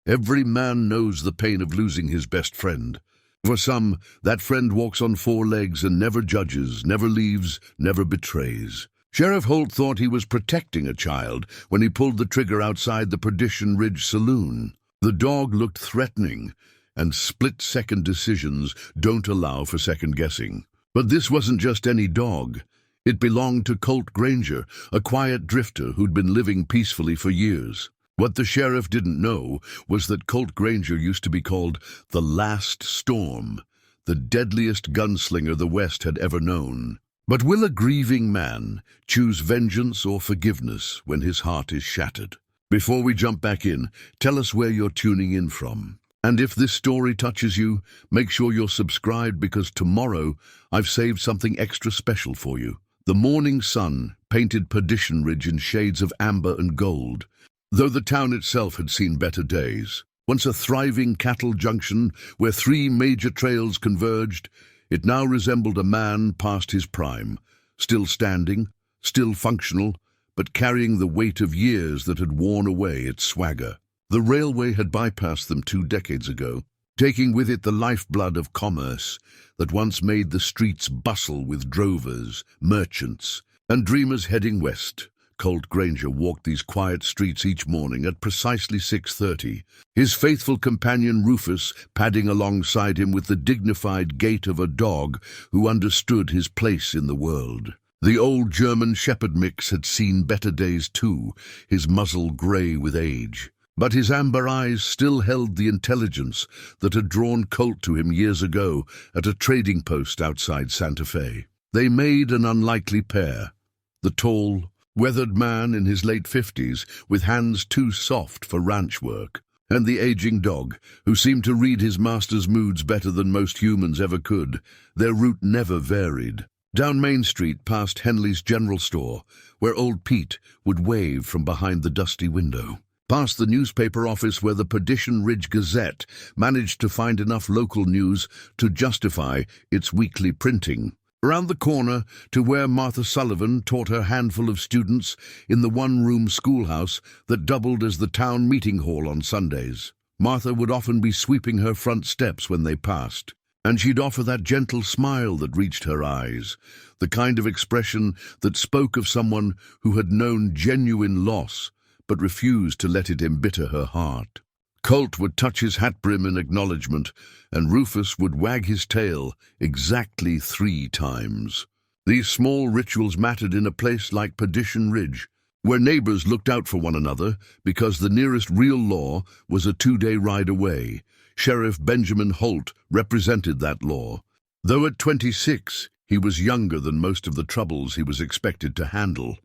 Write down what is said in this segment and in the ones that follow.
Every man knows the pain of losing his best friend. For some, that friend walks on four legs and never judges, never leaves, never betrays. Sheriff Holt thought he was protecting a child when he pulled the trigger outside the Perdition Ridge saloon. The dog looked threatening, and split-second decisions don't allow for second-guessing. But this wasn't just any dog. It belonged to Colt Granger, a quiet drifter who'd been living peacefully for years. What the sheriff didn't know was that Colt Granger used to be called the Last Storm, the deadliest gunslinger the West had ever known. But will a grieving man choose vengeance or forgiveness when his heart is shattered? Before we jump back in, tell us where you're tuning in from. And if this story touches you, make sure you're subscribed, because tomorrow I've saved something extra special for you. The morning sun painted Perdition Ridge in shades of amber and gold, though the town itself had seen better days. Once a thriving cattle junction where three major trails converged, it now resembled a man past his prime, still standing, still functional, but carrying the weight of years that had worn away its swagger. The railway had bypassed them 2 decades ago, taking with it the lifeblood of commerce that once made the streets bustle with drovers, merchants, and dreamers heading west. Colt Granger walked these quiet streets each morning at precisely 6:30, his faithful companion Rufus padding alongside him with the dignified gait of a dog who understood his place in the world. The old German shepherd mix had seen better days too, his muzzle grey with age. But his amber eyes still held the intelligence that had drawn Colt to him years ago at a trading post outside Santa Fe. They made an unlikely pair. The tall, weathered man in his late 50s, with hands too soft for ranch work, and the aging dog, who seemed to read his master's moods better than most humans ever could. Their route never varied. Down Main Street past Henley's General Store, where old Pete would wave from behind the dusty window. Past the newspaper office where the Perdition Ridge Gazette managed to find enough local news to justify its weekly printing. Around the corner to where Martha Sullivan taught her handful of students in the one-room schoolhouse that doubled as the town meeting hall on Sundays. Martha would often be sweeping her front steps when they passed, and she'd offer that gentle smile that reached her eyes, the kind of expression that spoke of someone who had known genuine loss but refused to let it embitter her heart. Colt would touch his hat brim in acknowledgement, and Rufus would wag his tail exactly 3 times. These small rituals mattered in a place like Perdition Ridge, where neighbors looked out for one another because the nearest real law was a 2-day ride away. Sheriff Benjamin Holt represented that law. Though at 26, he was younger than most of the troubles he was expected to handle.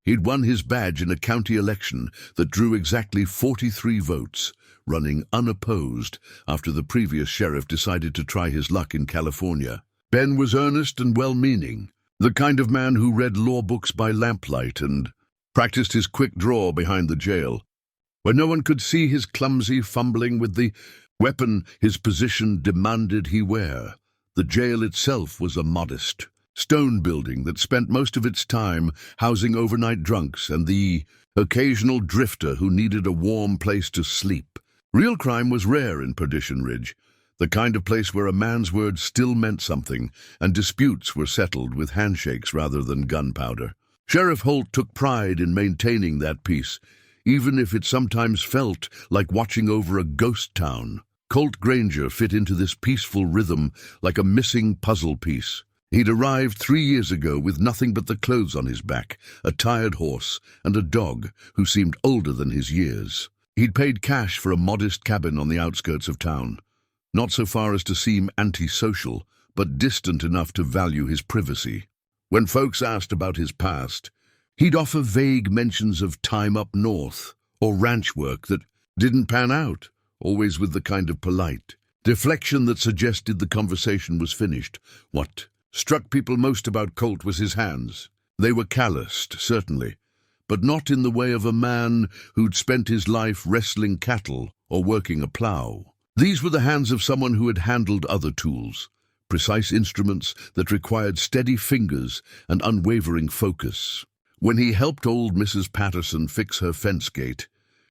He'd won his badge in a county election that drew exactly 43 votes, running unopposed after the previous sheriff decided to try his luck in California. Ben was earnest and well-meaning, the kind of man who read law books by lamplight and practiced his quick draw behind the jail, where no one could see his clumsy fumbling with the weapon his position demanded he wear. The jail itself was a modest stone building that spent most of its time housing overnight drunks and the occasional drifter who needed a warm place to sleep. Real crime was rare in Perdition Ridge, the kind of place where a man's word still meant something and disputes were settled with handshakes rather than gunpowder. Sheriff Holt took pride in maintaining that peace, even if it sometimes felt like watching over a ghost town. Colt Granger fit into this peaceful rhythm like a missing puzzle piece. He'd arrived 3 years ago with nothing but the clothes on his back, a tired horse, and a dog who seemed older than his years. He'd paid cash for a modest cabin on the outskirts of town, not so far as to seem antisocial, but distant enough to value his privacy. When folks asked about his past, he'd offer vague mentions of time up north or ranch work that didn't pan out, always with the kind of polite deflection that suggested the conversation was finished. What struck people most about Colt was his hands. They were calloused, certainly, but not in the way of a man who'd spent his life wrestling cattle or working a plow. These were the hands of someone who had handled other tools, precise instruments that required steady fingers and unwavering focus. When he helped old Mrs. Patterson fix her fence gate,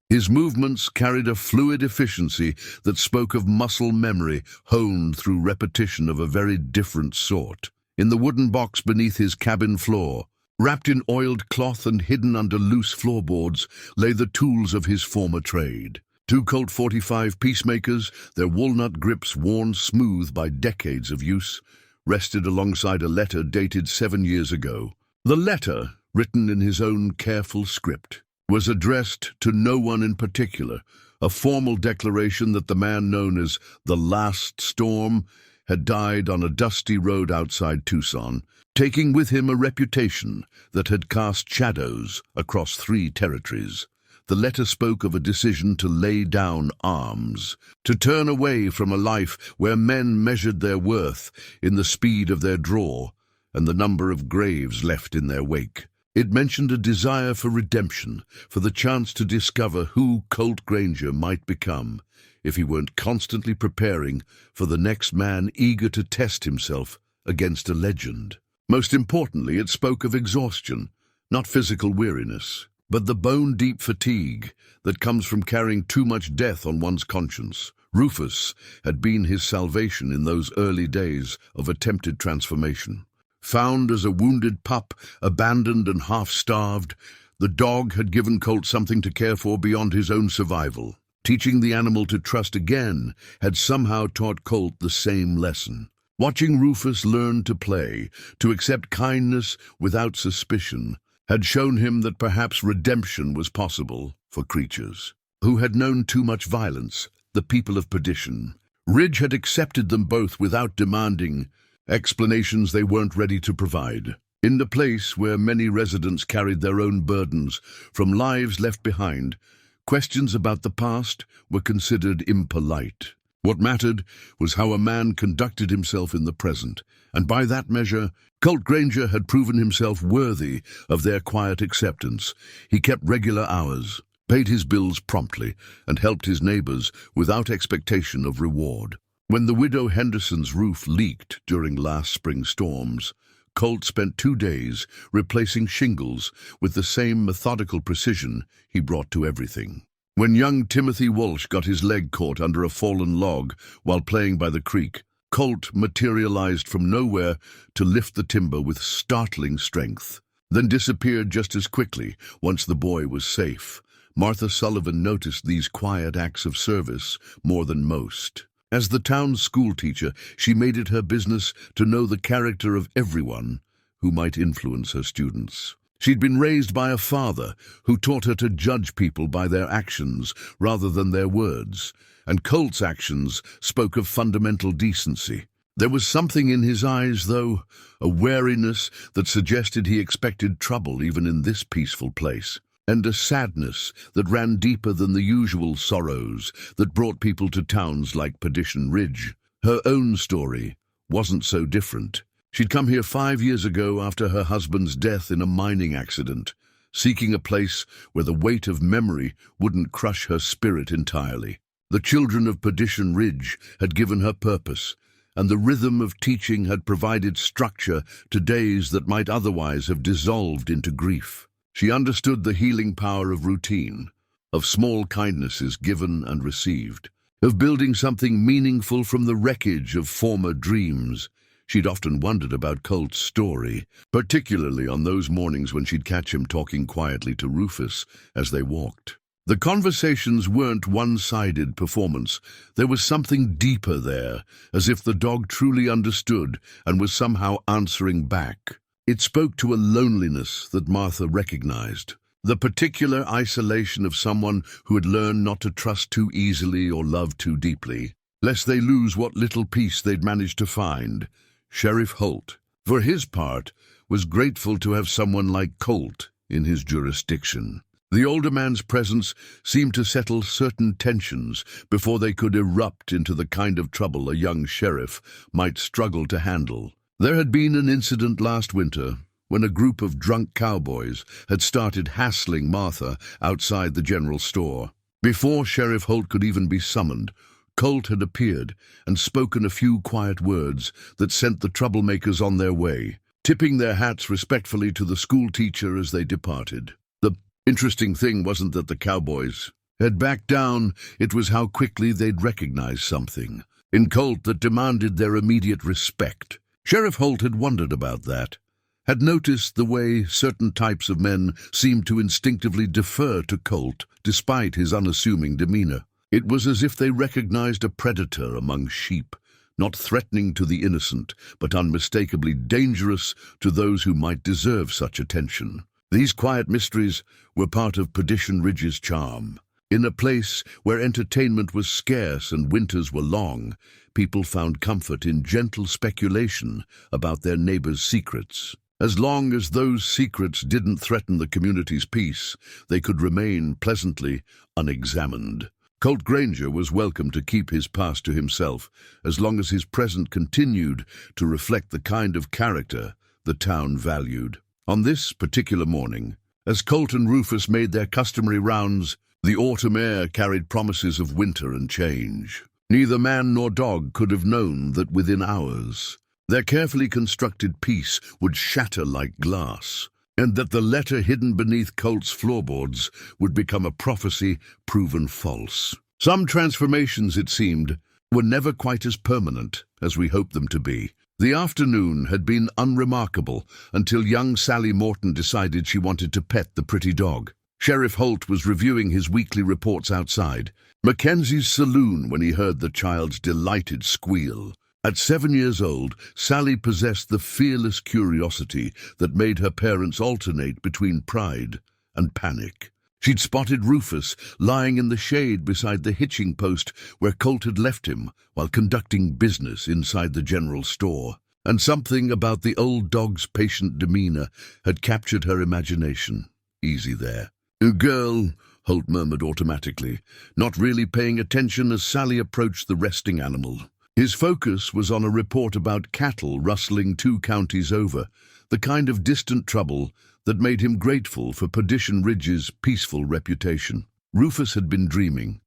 His movements carried a fluid efficiency that spoke of muscle memory honed through repetition of a very different sort. In the wooden box beneath his cabin floor, wrapped in oiled cloth and hidden under loose floorboards, lay the tools of his former trade. 2 Colt 45 peacemakers, their walnut grips worn smooth by decades of use, rested alongside a letter dated 7 years ago. The letter, written in his own careful script, was addressed to no one in particular, a formal declaration that the man known as the Last Storm had died on a dusty road outside Tucson, taking with him a reputation that had cast shadows across 3 territories. The letter spoke of a decision to lay down arms, to turn away from a life where men measured their worth in the speed of their draw and the number of graves left in their wake. It mentioned a desire for redemption, for the chance to discover who Colt Granger might become if he weren't constantly preparing for the next man eager to test himself against a legend. Most importantly, it spoke of exhaustion, not physical weariness, but the bone-deep fatigue that comes from carrying too much death on one's conscience. Rufus had been his salvation in those early days of attempted transformation. Found as a wounded pup, abandoned and half-starved, the dog had given Colt something to care for beyond his own survival. Teaching the animal to trust again had somehow taught Colt the same lesson. Watching Rufus learn to play, to accept kindness without suspicion, had shown him that perhaps redemption was possible for creatures who had known too much violence, the people of Perdition. Ridge had accepted them both without demanding explanations they weren't ready to provide. In the place where many residents carried their own burdens from lives left behind, questions about the past were considered impolite. What mattered was how a man conducted himself in the present, and by that measure, Colt Granger had proven himself worthy of their quiet acceptance. He kept regular hours, paid his bills promptly, and helped his neighbors without expectation of reward. When the widow Henderson's roof leaked during last spring's storms, Colt spent 2 days replacing shingles with the same methodical precision he brought to everything. When young Timothy Walsh got his leg caught under a fallen log while playing by the creek, Colt materialized from nowhere to lift the timber with startling strength, then disappeared just as quickly once the boy was safe. Martha Sullivan noticed these quiet acts of service more than most. As the town's schoolteacher, she made it her business to know the character of everyone who might influence her students. She'd been raised by a father who taught her to judge people by their actions rather than their words, and Colt's actions spoke of fundamental decency. There was something in his eyes, though, a wariness that suggested he expected trouble even in this peaceful place, and a sadness that ran deeper than the usual sorrows that brought people to towns like Perdition Ridge. Her own story wasn't so different. She'd come here 5 years ago after her husband's death in a mining accident, seeking a place where the weight of memory wouldn't crush her spirit entirely. The children of Perdition Ridge had given her purpose, and the rhythm of teaching had provided structure to days that might otherwise have dissolved into grief. She understood the healing power of routine, of small kindnesses given and received, of building something meaningful from the wreckage of former dreams. She'd often wondered about Colt's story, particularly on those mornings when she'd catch him talking quietly to Rufus as they walked. The conversations weren't one-sided performance. There was something deeper there, as if the dog truly understood and was somehow answering back. It spoke to a loneliness that Martha recognized, the particular isolation of someone who had learned not to trust too easily or love too deeply, lest they lose what little peace they'd managed to find. Sheriff Holt, for his part, was grateful to have someone like Colt in his jurisdiction. The older man's presence seemed to settle certain tensions before they could erupt into the kind of trouble a young sheriff might struggle to handle. There had been an incident last winter when a group of drunk cowboys had started hassling Martha outside the general store. Before Sheriff Holt could even be summoned, Colt had appeared and spoken a few quiet words that sent the troublemakers on their way, tipping their hats respectfully to the school teacher as they departed. The interesting thing wasn't that the cowboys had backed down, it was how quickly they'd recognize something in Colt that demanded their immediate respect. Sheriff Holt had wondered about that, had noticed the way certain types of men seemed to instinctively defer to Colt despite his unassuming demeanor. It was as if they recognized a predator among sheep, not threatening to the innocent, but unmistakably dangerous to those who might deserve such attention. These quiet mysteries were part of Perdition Ridge's charm. In a place where entertainment was scarce and winters were long, people found comfort in gentle speculation about their neighbors' secrets. As long as those secrets didn't threaten the community's peace, they could remain pleasantly unexamined. Colt Granger was welcome to keep his past to himself, as long as his present continued to reflect the kind of character the town valued. On this particular morning, as Colt and Rufus made their customary rounds, the autumn air carried promises of winter and change. Neither man nor dog could have known that within hours, their carefully constructed peace would shatter like glass, and that the letter hidden beneath Colt's floorboards would become a prophecy proven false. Some transformations, it seemed, were never quite as permanent as we hoped them to be. The afternoon had been unremarkable until young Sally Morton decided she wanted to pet the pretty dog. Sheriff Holt was reviewing his weekly reports outside Mackenzie's saloon when he heard the child's delighted squeal. At 7 years old, Sally possessed the fearless curiosity that made her parents alternate between pride and panic. She'd spotted Rufus lying in the shade beside the hitching post where Colt had left him while conducting business inside the general store, and something about the old dog's patient demeanor had captured her imagination. Easy there. "Girl," Holt murmured automatically, not really paying attention as Sally approached the resting animal. His focus was on a report about cattle rustling 2 counties over, the kind of distant trouble that made him grateful for Perdition Ridge's peaceful reputation. Rufus had been dreaming,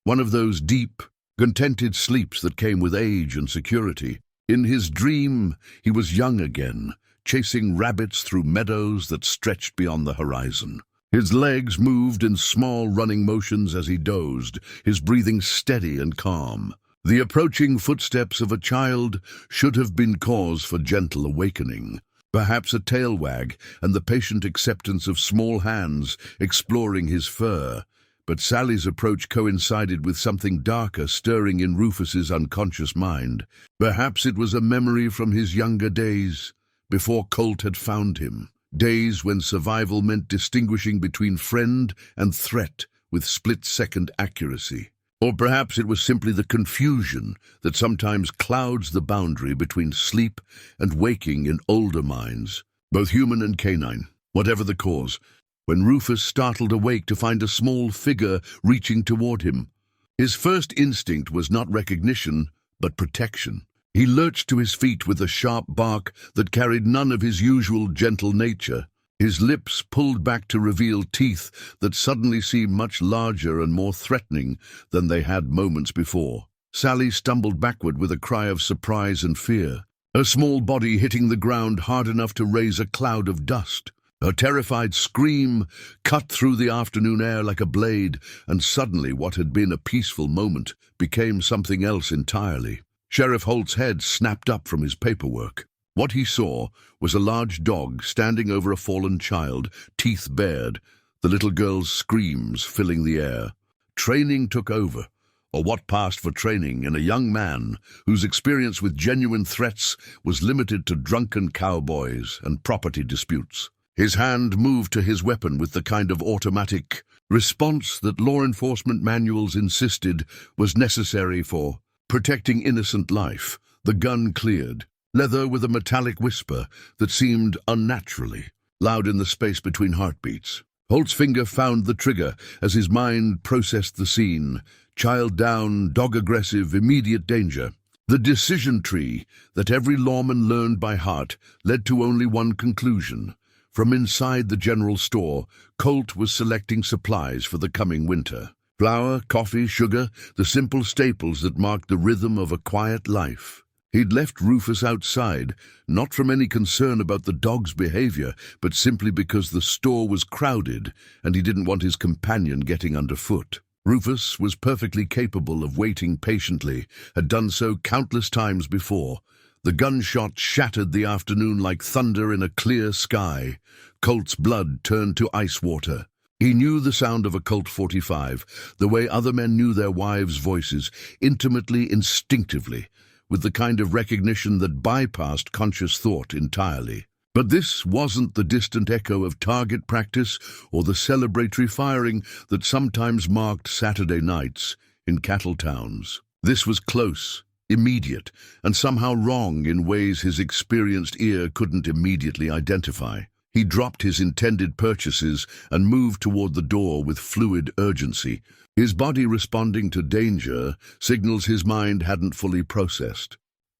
one of those deep, contented sleeps that came with age and security. In his dream, he was young again, chasing rabbits through meadows that stretched beyond the horizon. His legs moved in small running motions as he dozed, his breathing steady and calm. The approaching footsteps of a child should have been cause for gentle awakening. Perhaps a tail wag and the patient acceptance of small hands exploring his fur. But Sally's approach coincided with something darker stirring in Rufus's unconscious mind. Perhaps it was a memory from his younger days, before Colt had found him. Days when survival meant distinguishing between friend and threat with split-second accuracy. Or perhaps it was simply the confusion that sometimes clouds the boundary between sleep and waking in older minds, both human and canine. Whatever the cause, when Rufus startled awake to find a small figure reaching toward him, his first instinct was not recognition, but protection. He lurched to his feet with a sharp bark that carried none of his usual gentle nature. His lips pulled back to reveal teeth that suddenly seemed much larger and more threatening than they had moments before. Sally stumbled backward with a cry of surprise and fear, her small body hitting the ground hard enough to raise a cloud of dust. Her terrified scream cut through the afternoon air like a blade, and suddenly what had been a peaceful moment became something else entirely. Sheriff Holt's head snapped up from his paperwork. What he saw was a large dog standing over a fallen child, teeth bared, the little girl's screams filling the air. Training took over, or what passed for training, in a young man whose experience with genuine threats was limited to drunken cowboys and property disputes. His hand moved to his weapon with the kind of automatic response that law enforcement manuals insisted was necessary for protecting innocent life. The gun cleared, leather with a metallic whisper that seemed unnaturally loud in the space between heartbeats. Holt's finger found the trigger as his mind processed the scene. Child down, dog aggressive, immediate danger. The decision tree that every lawman learned by heart led to only one conclusion. From inside the general store, Colt was selecting supplies for the coming winter. Flour, coffee, sugar, the simple staples that marked the rhythm of a quiet life. He'd left Rufus outside, not from any concern about the dog's behavior, but simply because the store was crowded and he didn't want his companion getting underfoot. Rufus was perfectly capable of waiting patiently, had done so countless times before. The gunshot shattered the afternoon like thunder in a clear sky. Colt's blood turned to ice water. He knew the sound of a Colt 45, the way other men knew their wives' voices, intimately, instinctively, with the kind of recognition that bypassed conscious thought entirely. But this wasn't the distant echo of target practice or the celebratory firing that sometimes marked Saturday nights in cattle towns. This was close, immediate, and somehow wrong in ways his experienced ear couldn't immediately identify. He dropped his intended purchases and moved toward the door with fluid urgency. His body responding to danger, signals his mind hadn't fully processed.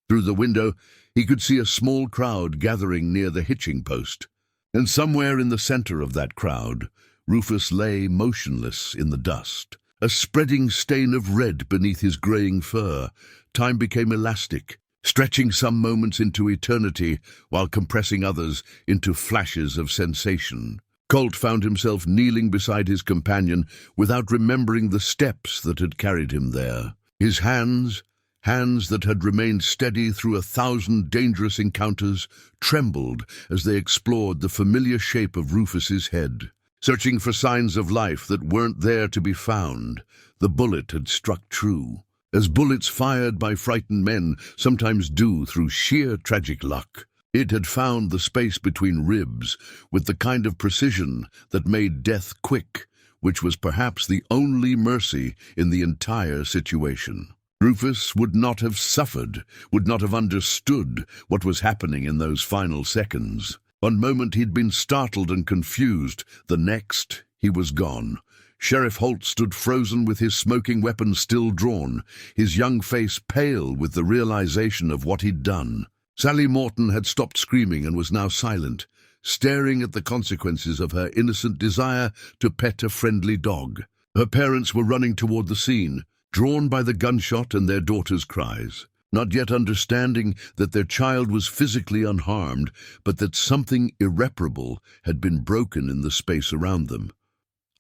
Through the window, he could see a small crowd gathering near the hitching post. And somewhere in the center of that crowd, Rufus lay motionless in the dust, a spreading stain of red beneath his graying fur. Time became elastic, stretching some moments into eternity while compressing others into flashes of sensation. Colt found himself kneeling beside his companion without remembering the steps that had carried him there. His hands that had remained steady through 1,000 dangerous encounters, trembled as they explored the familiar shape of Rufus's head. Searching for signs of life that weren't there to be found, the bullet had struck true, as bullets fired by frightened men sometimes do through sheer tragic luck. It had found the space between ribs with the kind of precision that made death quick, which was perhaps the only mercy in the entire situation. Rufus would not have suffered, would not have understood what was happening in those final seconds. One moment he'd been startled and confused, the next he was gone. Sheriff Holt stood frozen with his smoking weapon still drawn, his young face pale with the realization of what he'd done. Sally Morton had stopped screaming and was now silent, staring at the consequences of her innocent desire to pet a friendly dog. Her parents were running toward the scene, drawn by the gunshot and their daughter's cries, not yet understanding that their child was physically unharmed, but that something irreparable had been broken in the space around them.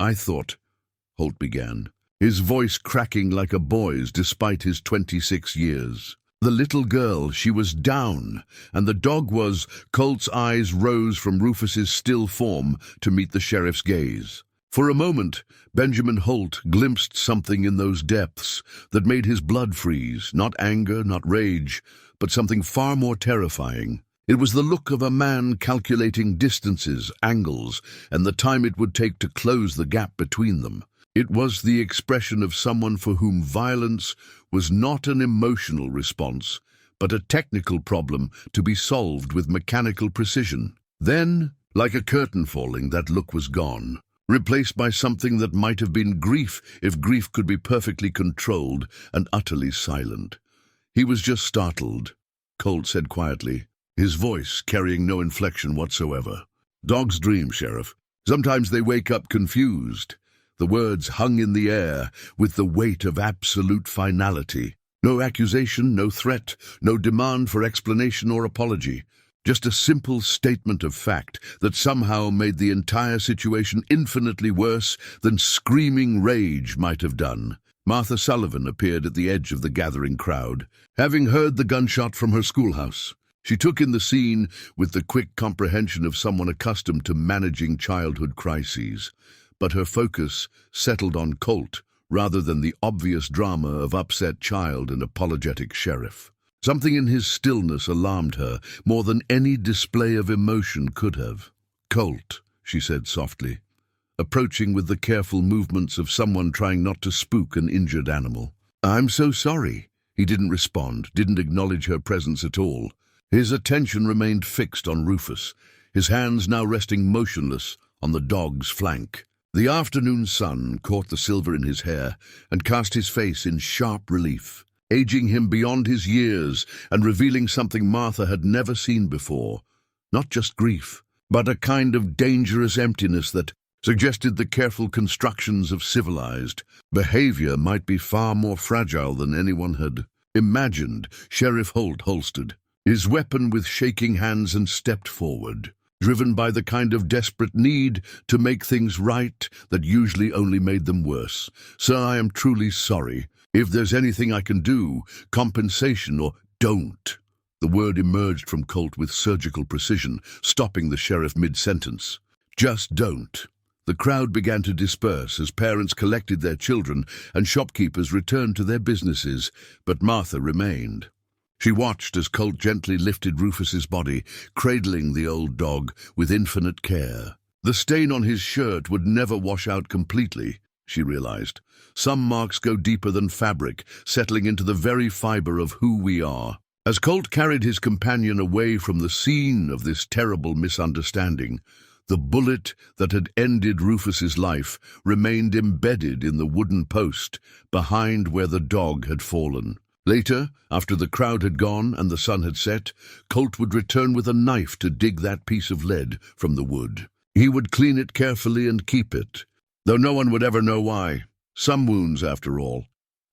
"I thought," Holt began, his voice cracking like a boy's despite his 26 years. The little girl, she was down, and the dog was. Colt's eyes rose from Rufus's still form to meet the sheriff's gaze. For a moment, Benjamin Holt glimpsed something in those depths that made his blood freeze, not anger, not rage, but something far more terrifying. It was the look of a man calculating distances, angles, and the time it would take to close the gap between them. It was the expression of someone for whom violence was not an emotional response, but a technical problem to be solved with mechanical precision. Then, like a curtain falling, that look was gone, replaced by something that might have been grief if grief could be perfectly controlled and utterly silent. "He was just startled," Colt said quietly, his voice carrying no inflection whatsoever. "Dogs dream, Sheriff. Sometimes they wake up confused." The words hung in the air with the weight of absolute finality. No accusation, no threat, no demand for explanation or apology. Just a simple statement of fact that somehow made the entire situation infinitely worse than screaming rage might have done. Martha Sullivan appeared at the edge of the gathering crowd, having heard the gunshot from her schoolhouse. She took in the scene with the quick comprehension of someone accustomed to managing childhood crises, but her focus settled on Colt rather than the obvious drama of upset child and apologetic sheriff. Something in his stillness alarmed her more than any display of emotion could have. "Colt," she said softly, approaching with the careful movements of someone trying not to spook an injured animal. "I'm so sorry." He didn't respond, didn't acknowledge her presence at all. His attention remained fixed on Rufus, his hands now resting motionless on the dog's flank. The afternoon sun caught the silver in his hair and cast his face in sharp relief, aging him beyond his years and revealing something Martha had never seen before. Not just grief, but a kind of dangerous emptiness that suggested the careful constructions of civilized behavior might be far more fragile than anyone had imagined. Sheriff Holt holstered his weapon with shaking hands and stepped forward. driven by the kind of desperate need to make things right that usually only made them worse. Sir, I am truly sorry. If there's anything I can do, compensation or don't. The word emerged from Colt with surgical precision, stopping the sheriff mid-sentence. Just don't. The crowd began to disperse as parents collected their children and shopkeepers returned to their businesses, but Martha remained. She watched as Colt gently lifted Rufus's body, cradling the old dog with infinite care. The stain on his shirt would never wash out completely, she realized. Some marks go deeper than fabric, settling into the very fiber of who we are. As Colt carried his companion away from the scene of this terrible misunderstanding, the bullet that had ended Rufus's life remained embedded in the wooden post behind where the dog had fallen. Later, after the crowd had gone and the sun had set, Colt would return with a knife to dig that piece of lead from the wood. He would clean it carefully and keep it, though no one would ever know why. Some wounds, after all,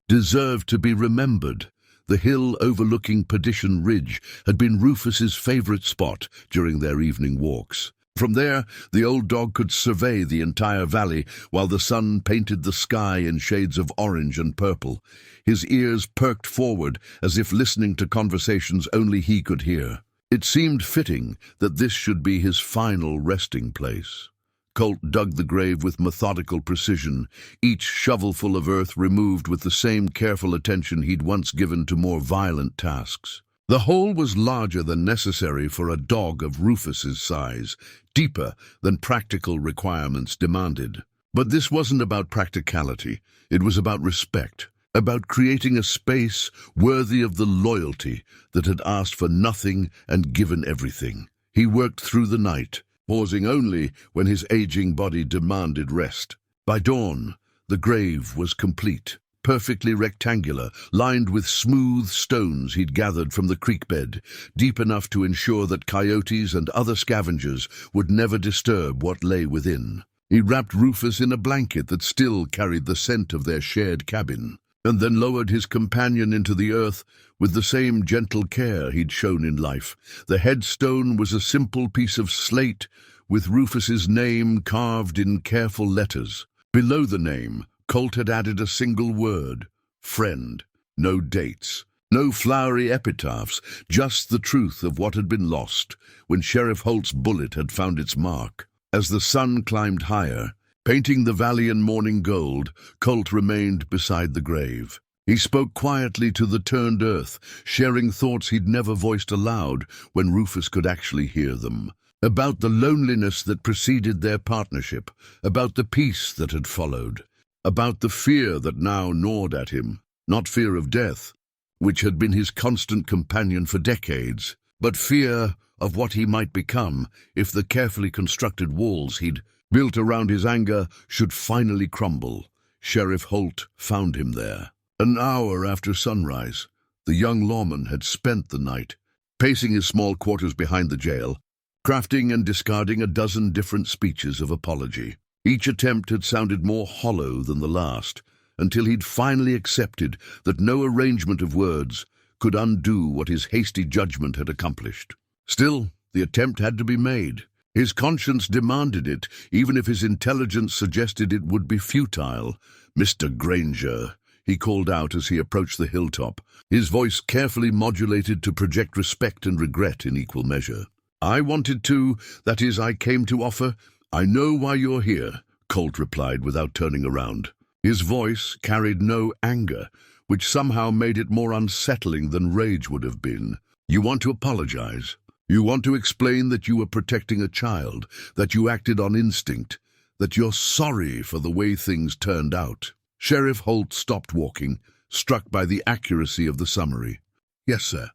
deserved to be remembered. The hill overlooking Perdition Ridge had been Rufus's favorite spot during their evening walks. From there, the old dog could survey the entire valley while the sun painted the sky in shades of orange and purple. His ears perked forward as if listening to conversations only he could hear. It seemed fitting that this should be his final resting place. Colt dug the grave with methodical precision, each shovelful of earth removed with the same careful attention he'd once given to more violent tasks. The hole was larger than necessary for a dog of Rufus's size, deeper than practical requirements demanded. But this wasn't about practicality. It was about respect, about creating a space worthy of the loyalty that had asked for nothing and given everything. He worked through the night, pausing only when his aging body demanded rest. By dawn, the grave was complete, perfectly rectangular, lined with smooth stones he'd gathered from the creek bed, deep enough to ensure that coyotes and other scavengers would never disturb what lay within. He wrapped Rufus in a blanket that still carried the scent of their shared cabin, and then lowered his companion into the earth with the same gentle care he'd shown in life. The headstone was a simple piece of slate with Rufus's name carved in careful letters. Below the name, Colt had added a single word: friend. No dates, no flowery epitaphs, just the truth of what had been lost when Sheriff Holt's bullet had found its mark. As the sun climbed higher, painting the valley in morning gold, Colt remained beside the grave. He spoke quietly to the turned earth, sharing thoughts he'd never voiced aloud when Rufus could actually hear them. About the loneliness that preceded their partnership, about the peace that had followed, about the fear that now gnawed at him, not fear of death, which had been his constant companion for decades, but fear of what he might become if the carefully constructed walls he'd built around his anger should finally crumble. Sheriff Holt found him there. An hour after sunrise, the young lawman had spent the night, pacing his small quarters behind the jail, crafting and discarding a dozen different speeches of apology. Each attempt had sounded more hollow than the last, until he'd finally accepted that no arrangement of words could undo what his hasty judgment had accomplished. Still, the attempt had to be made. His conscience demanded it, even if his intelligence suggested it would be futile. "Mr. Granger," he called out as he approached the hilltop, his voice carefully modulated to project respect and regret in equal measure. "I wanted to, that is, I came to offer—" "I know why you're here," Colt replied without turning around. His voice carried no anger, which somehow made it more unsettling than rage would have been. "You want to apologize. You want to explain that you were protecting a child, that you acted on instinct, that you're sorry for the way things turned out." Sheriff Holt stopped walking, struck by the accuracy of the summary. "Yes, sir.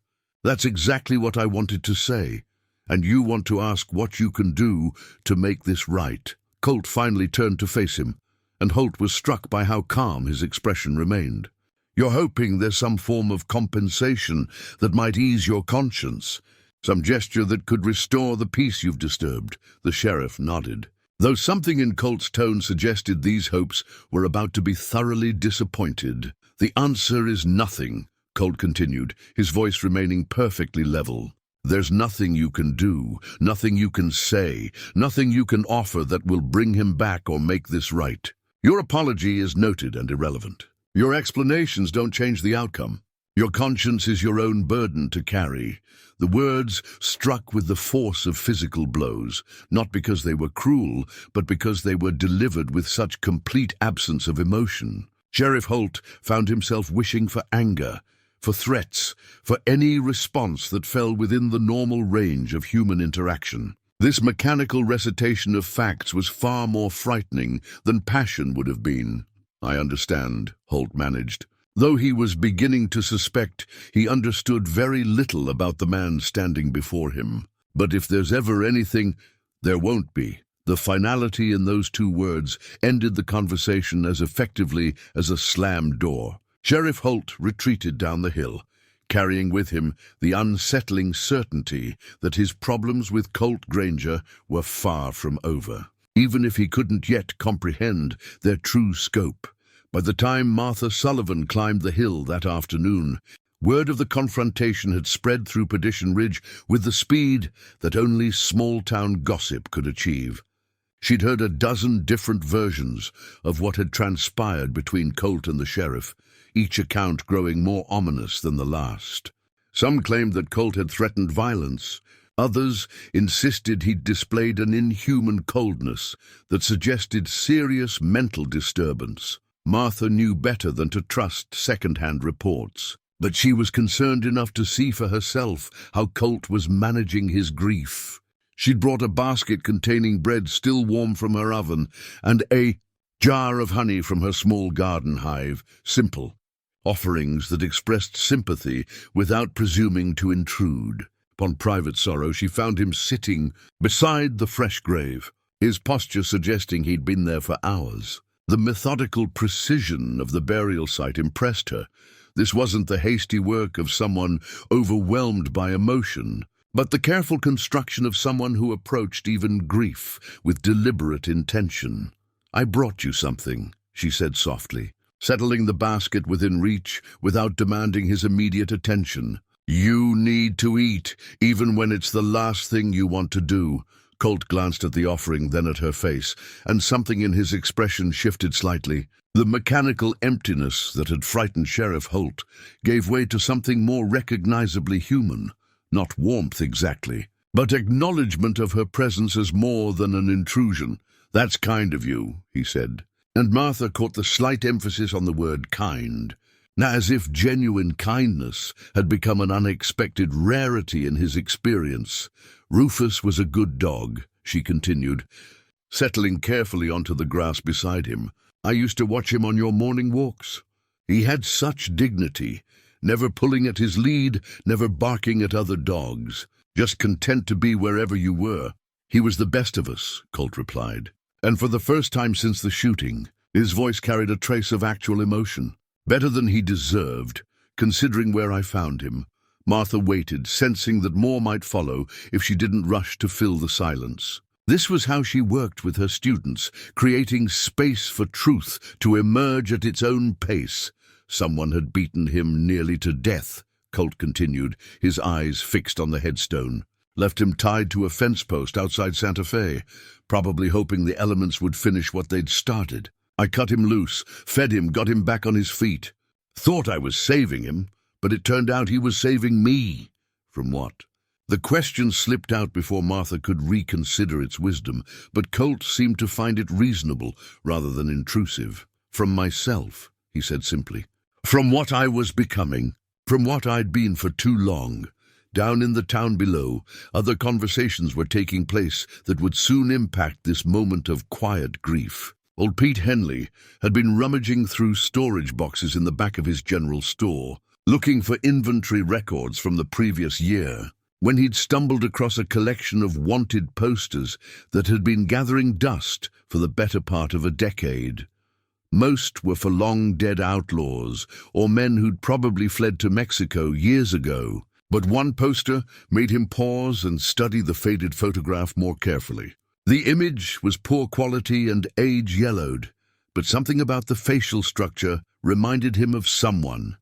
That's exactly what I wanted to say. And you want to ask what you can do to make this right." Colt finally turned to face him, and Holt was struck by how calm his expression remained. "You're hoping there's some form of compensation that might ease your conscience, some gesture that could restore the peace you've disturbed." The sheriff nodded, though something in Colt's tone suggested these hopes were about to be thoroughly disappointed. "The answer is nothing," Colt continued, his voice remaining perfectly level. There's nothing you can do, nothing you can say, nothing you can offer that will bring him back or make this right. Your apology is noted and irrelevant. Your explanations don't change the outcome. Your conscience is your own burden to carry. The words struck with the force of physical blows, not because they were cruel, but because they were delivered with such complete absence of emotion. Sheriff Holt found himself wishing for anger, for threats, for any response that fell within the normal range of human interaction. This mechanical recitation of facts was far more frightening than passion would have been. "I understand," Holt managed. Though he was beginning to suspect, he understood very little about the man standing before him. But if there's ever anything, there won't be. The finality in those two words ended the conversation as effectively as a slammed door. Sheriff Holt retreated down the hill, carrying with him the unsettling certainty that his problems with Colt Granger were far from over, even if he couldn't yet comprehend their true scope. By the time Martha Sullivan climbed the hill that afternoon, word of the confrontation had spread through Perdition Ridge with the speed that only small-town gossip could achieve. She'd heard a dozen different versions of what had transpired between Colt and the sheriff, each account growing more ominous than the last. Some claimed that Colt had threatened violence. Others insisted he'd displayed an inhuman coldness that suggested serious mental disturbance. Martha knew better than to trust second-hand reports, but she was concerned enough to see for herself how Colt was managing his grief. She'd brought a basket containing bread still warm from her oven and a jar of honey from her small garden hive, simple offerings that expressed sympathy without presuming to intrude. Upon private sorrow, she found him sitting beside the fresh grave, his posture suggesting he'd been there for hours. The methodical precision of the burial site impressed her. This wasn't the hasty work of someone overwhelmed by emotion, but the careful construction of someone who approached even grief with deliberate intention. "I brought you something," she said softly, settling the basket within reach without demanding his immediate attention. "You need to eat, even when it's the last thing you want to do." Colt glanced at the offering, then at her face, and something in his expression shifted slightly. The mechanical emptiness that had frightened Sheriff Holt gave way to something more recognizably human. Not warmth exactly, but acknowledgement of her presence as more than an intrusion. "That's kind of you," he said. And Martha caught the slight emphasis on the word kind. Now, as if genuine kindness had become an unexpected rarity in his experience. "Rufus was a good dog," she continued, settling carefully onto the grass beside him. "I used to watch him on your morning walks. He had such dignity, never pulling at his lead, never barking at other dogs, just content to be wherever you were." "He was the best of us," Colt replied. And for the first time since the shooting, his voice carried a trace of actual emotion. "Better than he deserved, considering where I found him." Martha waited, sensing that more might follow if she didn't rush to fill the silence. This was how she worked with her students, creating space for truth to emerge at its own pace. "Someone had beaten him nearly to death," Colt continued, his eyes fixed on the headstone. "Left him tied to a fence post outside Santa Fe, probably hoping the elements would finish what they'd started. I cut him loose, fed him, got him back on his feet. Thought I was saving him, but it turned out he was saving me." "From what?" The question slipped out before Martha could reconsider its wisdom, but Colt seemed to find it reasonable rather than intrusive. "From myself," he said simply. "From what I was becoming, from what I'd been for too long." Down in the town below, other conversations were taking place that would soon impact this moment of quiet grief. Old Pete Henley had been rummaging through storage boxes in the back of his general store, looking for inventory records from the previous year, when he'd stumbled across a collection of wanted posters that had been gathering dust for the better part of a decade. Most were for long-dead outlaws or men who'd probably fled to Mexico years ago, but one poster made him pause and study the faded photograph more carefully. The image was poor quality and age-yellowed, but something about the facial structure reminded him of someone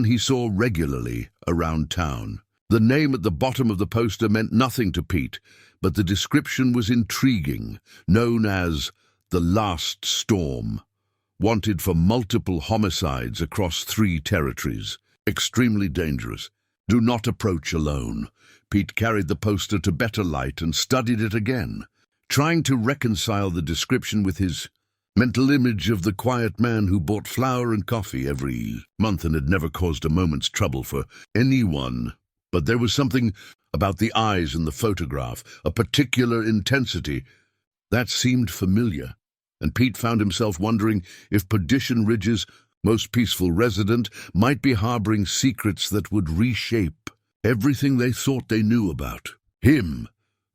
he saw regularly around town. The name at the bottom of the poster meant nothing to Pete, but the description was intriguing, known as the Last Storm. Wanted for multiple homicides across 3 territories. Extremely dangerous. Do not approach alone. Pete carried the poster to better light and studied it again, trying to reconcile the description with his mental image of the quiet man who bought flour and coffee every month and had never caused a moment's trouble for anyone. But there was something about the eyes in the photograph, a particular intensity, that seemed familiar, and Pete found himself wondering if Perdition Ridge's most peaceful resident might be harboring secrets that would reshape everything they thought they knew about him.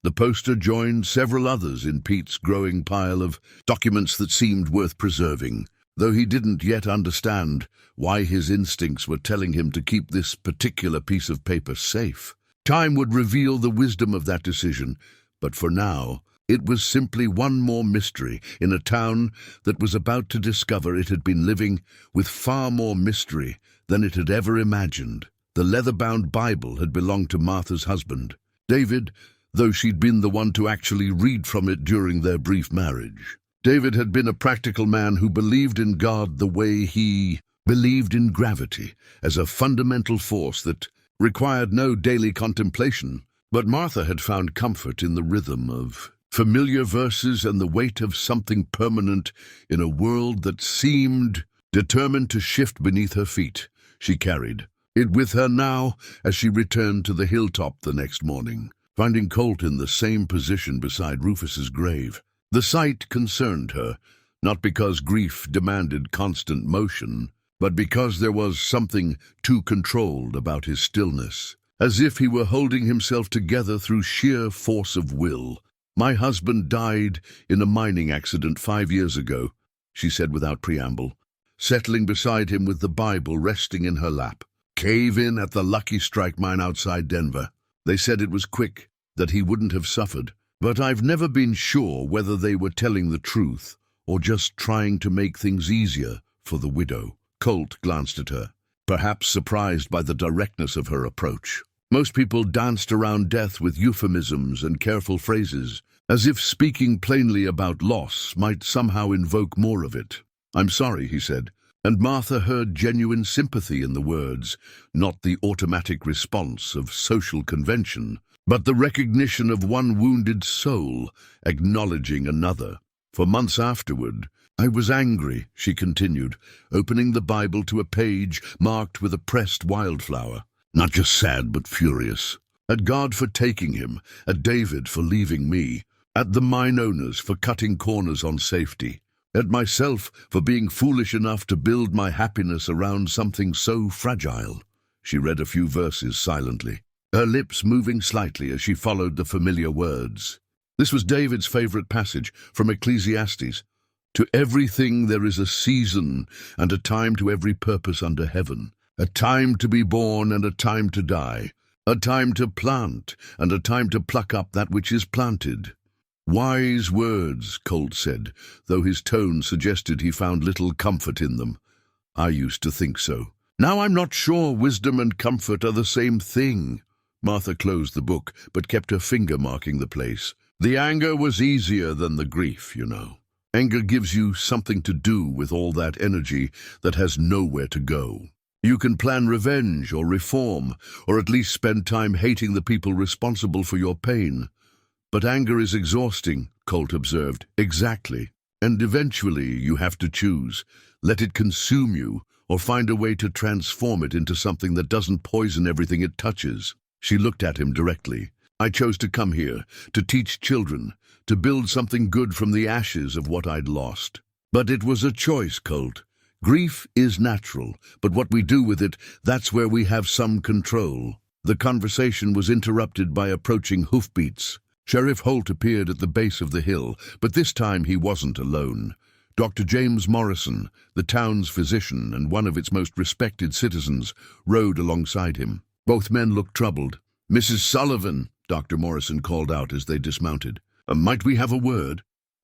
The poster joined several others in Pete's growing pile of documents that seemed worth preserving, though he didn't yet understand why his instincts were telling him to keep this particular piece of paper safe. Time would reveal the wisdom of that decision, but for now, it was simply one more mystery in a town that was about to discover it had been living with far more mystery than it had ever imagined. The leather-bound Bible had belonged to Martha's husband, David, though she'd been the one to actually read from it during their brief marriage. David had been a practical man who believed in God the way he believed in gravity, as a fundamental force that required no daily contemplation. But Martha had found comfort in the rhythm of familiar verses and the weight of something permanent in a world that seemed determined to shift beneath her feet. She carried it with her now as she returned to the hilltop the next morning, finding Colt in the same position beside Rufus's grave. The sight concerned her, not because grief demanded constant motion, but because there was something too controlled about his stillness, as if he were holding himself together through sheer force of will. "My husband died in a mining accident 5 years ago," she said without preamble, settling beside him with the Bible resting in her lap. "Cave-in at the Lucky Strike mine outside Denver. They said it was quick, that he wouldn't have suffered. But I've never been sure whether they were telling the truth or just trying to make things easier for the widow." Colt glanced at her, perhaps surprised by the directness of her approach. Most people danced around death with euphemisms and careful phrases, as if speaking plainly about loss might somehow invoke more of it. "I'm sorry," he said, and Martha heard genuine sympathy in the words, not the automatic response of social convention, but the recognition of one wounded soul acknowledging another. "For months afterward, I was angry," she continued, opening the Bible to a page marked with a pressed wildflower. "Not just sad, but furious. At God for taking him, at David for leaving me, at the mine owners for cutting corners on safety, at myself for being foolish enough to build my happiness around something so fragile." She read a few verses silently, her lips moving slightly as she followed the familiar words. This was David's favorite passage from Ecclesiastes. "To everything there is a season, and a time to every purpose under heaven. A time to be born and a time to die. A time to plant and a time to pluck up that which is planted." "Wise words," Colt said, though his tone suggested he found little comfort in them. "I used to think so. Now I'm not sure wisdom and comfort are the same thing." Martha closed the book, but kept her finger marking the place. "The anger was easier than the grief, you know. Anger gives you something to do with all that energy that has nowhere to go. You can plan revenge or reform, or at least spend time hating the people responsible for your pain. But anger is exhausting," Colt observed. "Exactly. And eventually you have to choose. Let it consume you, or find a way to transform it into something that doesn't poison everything it touches." She looked at him directly. "I chose to come here, to teach children, to build something good from the ashes of what I'd lost. But it was a choice, Colt. Grief is natural, but what we do with it, that's where we have some control." The conversation was interrupted by approaching hoofbeats. Sheriff Holt appeared at the base of the hill, but this time he wasn't alone. Dr. James Morrison, the town's physician and one of its most respected citizens, rode alongside him. Both men looked troubled. "Mrs. Sullivan," Dr. Morrison called out as they dismounted. "Might we have a word?"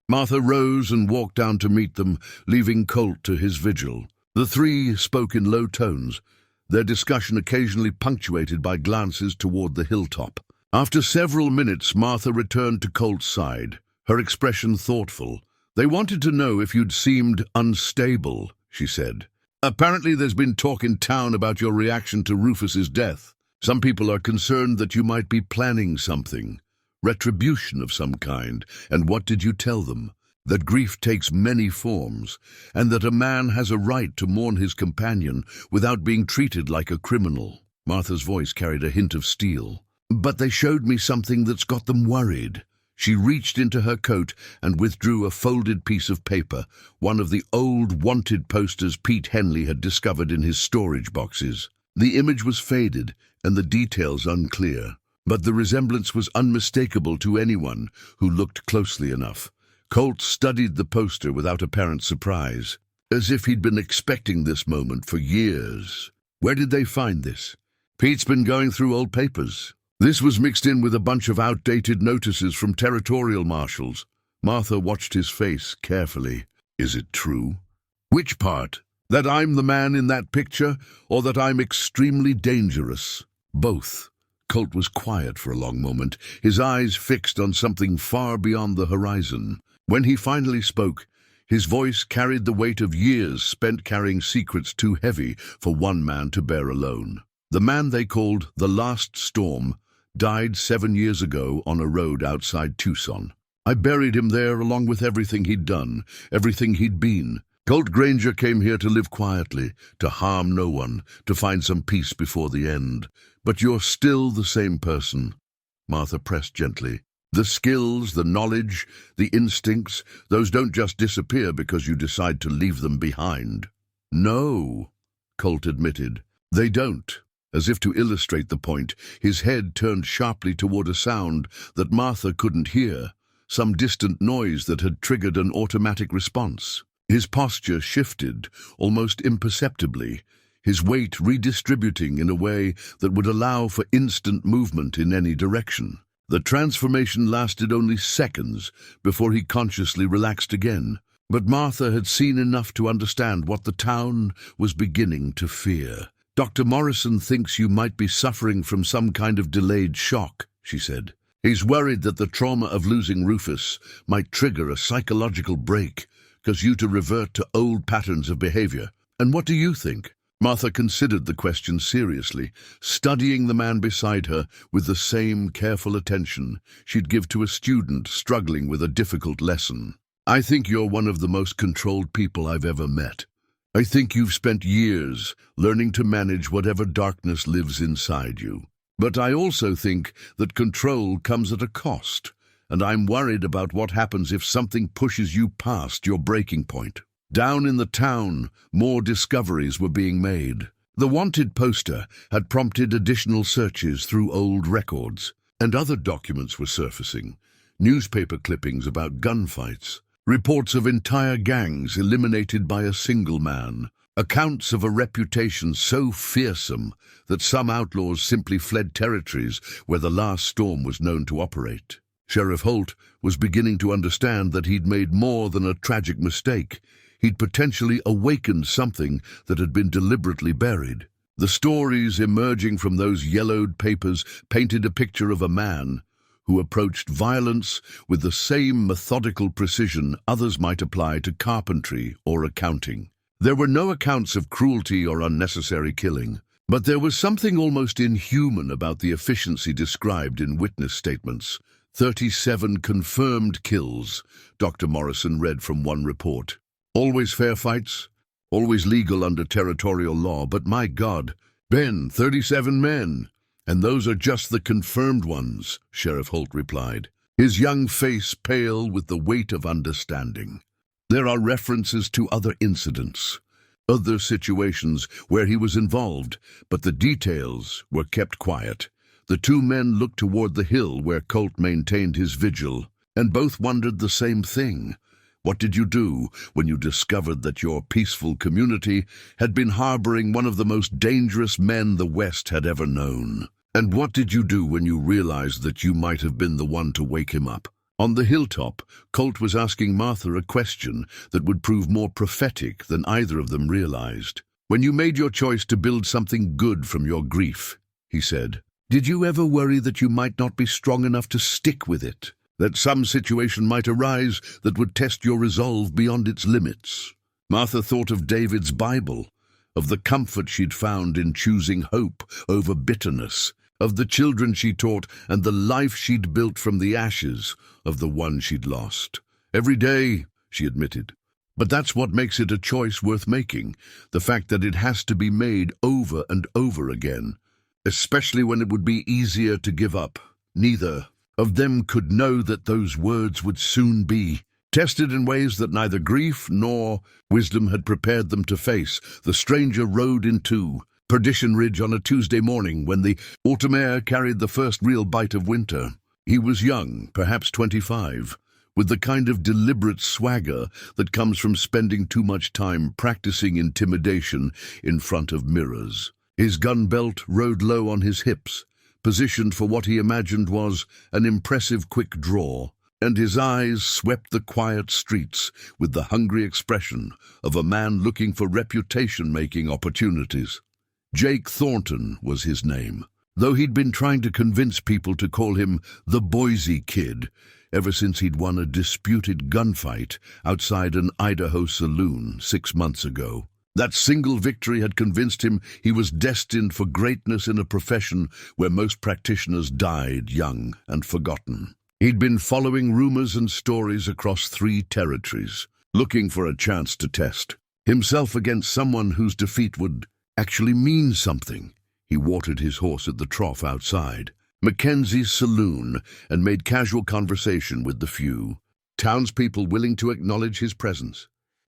Martha rose and walked down to meet them, leaving Colt to his vigil. The three spoke in low tones, their discussion occasionally punctuated by glances toward the hilltop. After several minutes, Martha returned to Colt's side, her expression thoughtful. "They wanted to know if you'd seemed unstable," she said. "Apparently there's been talk in town about your reaction to Rufus's death. Some people are concerned that you might be planning something, retribution of some kind. And what did you tell them? That grief takes many forms, and that a man has a right to mourn his companion without being treated like a criminal." Martha's voice carried a hint of steel. "But they showed me something that's got them worried." She reached into her coat and withdrew a folded piece of paper, one of the old wanted posters Pete Henley had discovered in his storage boxes. The image was faded and the details unclear, but the resemblance was unmistakable to anyone who looked closely enough. Colt studied the poster without apparent surprise, as if he'd been expecting this moment for years. "Where did they find this?" "Pete's been going through old papers. This was mixed in with a bunch of outdated notices from territorial marshals." Martha watched his face carefully. "Is it true?" "Which part? That I'm the man in that picture, or that I'm extremely dangerous?" "Both." Colt was quiet for a long moment, his eyes fixed on something far beyond the horizon. When he finally spoke, his voice carried the weight of years spent carrying secrets too heavy for one man to bear alone. "The man they called the Last Storm died 7 years ago on a road outside Tucson. I buried him there along with everything he'd done, everything he'd been. Colt Granger came here to live quietly, to harm no one, to find some peace before the end. But you're still the same person." Martha pressed gently. "The skills, the knowledge, the instincts, those don't just disappear because you decide to leave them behind." "No," Colt admitted. "They don't." As if to illustrate the point, his head turned sharply toward a sound that Martha couldn't hear, some distant noise that had triggered an automatic response. His posture shifted, almost imperceptibly, his weight redistributing in a way that would allow for instant movement in any direction. The transformation lasted only seconds before he consciously relaxed again. But Martha had seen enough to understand what the town was beginning to fear. "Dr. Morrison thinks you might be suffering from some kind of delayed shock," she said. "He's worried that the trauma of losing Rufus might trigger a psychological break, cause you to revert to old patterns of behavior. And what do you think?" Martha considered the question seriously, studying the man beside her with the same careful attention she'd give to a student struggling with a difficult lesson. "I think you're one of the most controlled people I've ever met. I think you've spent years learning to manage whatever darkness lives inside you. But I also think that control comes at a cost, and I'm worried about what happens if something pushes you past your breaking point." Down in the town, more discoveries were being made. The wanted poster had prompted additional searches through old records, and other documents were surfacing. Newspaper clippings about gunfights, reports of entire gangs eliminated by a single man, accounts of a reputation so fearsome that some outlaws simply fled territories where the Last Storm was known to operate. Sheriff Holt was beginning to understand that he'd made more than a tragic mistake. He'd potentially awakened something that had been deliberately buried. The stories emerging from those yellowed papers painted a picture of a man who approached violence with the same methodical precision others might apply to carpentry or accounting. There were no accounts of cruelty or unnecessary killing, but there was something almost inhuman about the efficiency described in witness statements. 37 confirmed kills, Dr. Morrison read from one report. Always fair fights, always legal under territorial law, but my God, Ben, 37 men. And those are just the confirmed ones, Sheriff Holt replied, his young face pale with the weight of understanding. There are references to other incidents, other situations where he was involved, but the details were kept quiet. The two men looked toward the hill where Colt maintained his vigil, and both wondered the same thing. What did you do when you discovered that your peaceful community had been harboring one of the most dangerous men the West had ever known? And what did you do when you realized that you might have been the one to wake him up? On the hilltop, Colt was asking Martha a question that would prove more prophetic than either of them realized. When you made your choice to build something good from your grief, he said, did you ever worry that you might not be strong enough to stick with it? That some situation might arise that would test your resolve beyond its limits? Martha thought of David's Bible, of the comfort she'd found in choosing hope over bitterness, of the children she taught and the life she'd built from the ashes of the one she'd lost. Every day, she admitted. But that's what makes it a choice worth making, the fact that it has to be made over and over again, especially when it would be easier to give up. Neither of them could know that those words would soon be tested in ways that neither grief nor wisdom had prepared them to face. The stranger rode into Perdition Ridge on a Tuesday morning when the autumn air carried the first real bite of winter. He was young, perhaps 25, with the kind of deliberate swagger that comes from spending too much time practicing intimidation in front of mirrors. His gun belt rode low on his hips, positioned for what he imagined was an impressive quick draw, and his eyes swept the quiet streets with the hungry expression of a man looking for reputation-making opportunities. Jake Thornton was his name, though he'd been trying to convince people to call him the Boise Kid ever since he'd won a disputed gunfight outside an Idaho saloon 6 months ago. That single victory had convinced him he was destined for greatness in a profession where most practitioners died young and forgotten. He'd been following rumors and stories across 3 territories, looking for a chance to test himself against someone whose defeat would actually mean something. He watered his horse at the trough outside Mackenzie's saloon and made casual conversation with the few townspeople willing to acknowledge his presence.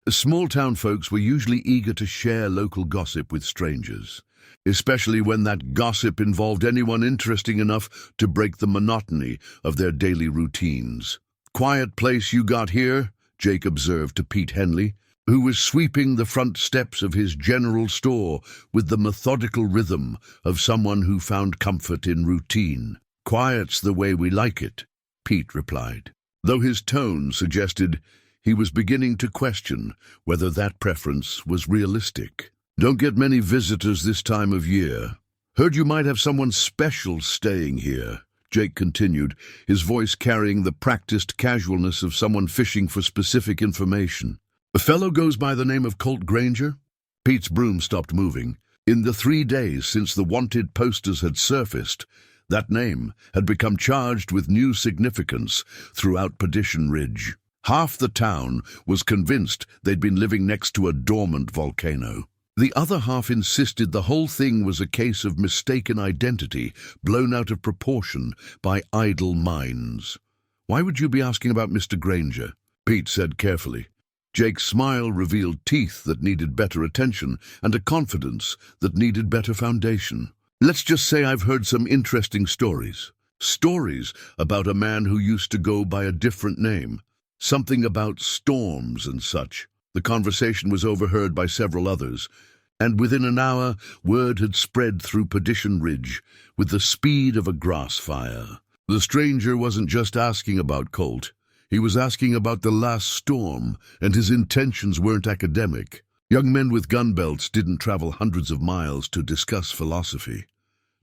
Small-town folks were usually eager to share local gossip with strangers, especially when that gossip involved anyone interesting enough to break the monotony of their daily routines. "Quiet place you got here," Jake observed to Pete Henley, who was sweeping the front steps of his general store with the methodical rhythm of someone who found comfort in routine. "Quiet's the way we like it," Pete replied, though his tone suggested he was beginning to question whether that preference was realistic. "Don't get many visitors this time of year. Heard you might have someone special staying here," Jake continued, his voice carrying the practiced casualness of someone fishing for specific information. "A fellow goes by the name of Colt Granger?" Pete's broom stopped moving. In the 3 days since the wanted posters had surfaced, that name had become charged with new significance throughout Perdition Ridge. Half the town was convinced they'd been living next to a dormant volcano. The other half insisted the whole thing was a case of mistaken identity, blown out of proportion by idle minds. "Why would you be asking about Mr. Granger?" Pete said carefully. Jake's smile revealed teeth that needed better attention and a confidence that needed better foundation. "Let's just say I've heard some interesting stories. Stories about a man who used to go by a different name. Something about storms and such." The conversation was overheard by several others, and within an hour word had spread through Perdition Ridge with the speed of a grass fire. The stranger wasn't just asking about Colt. He was asking about the last storm, and his intentions weren't academic. Young men with gun belts didn't travel hundreds of miles to discuss philosophy.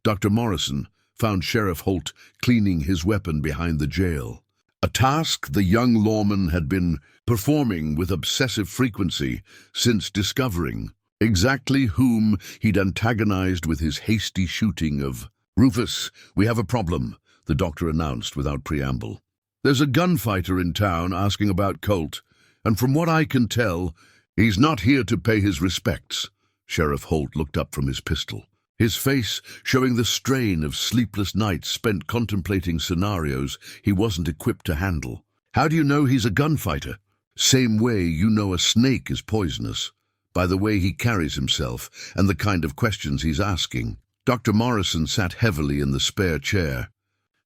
Dr. Morrison found Sheriff Holt cleaning his weapon behind the jail, a task the young lawman had been performing with obsessive frequency since discovering exactly whom he'd antagonized with his hasty shooting of "Rufus, we have a problem," the doctor announced without preamble. "There's a gunfighter in town asking about Colt, and from what I can tell, he's not here to pay his respects." Sheriff Holt looked up from his pistol, his face showing the strain of sleepless nights spent contemplating scenarios he wasn't equipped to handle. "How do you know he's a gunfighter?" "Same way you know a snake is poisonous, by the way he carries himself and the kind of questions he's asking." Dr. Morrison sat heavily in the spare chair,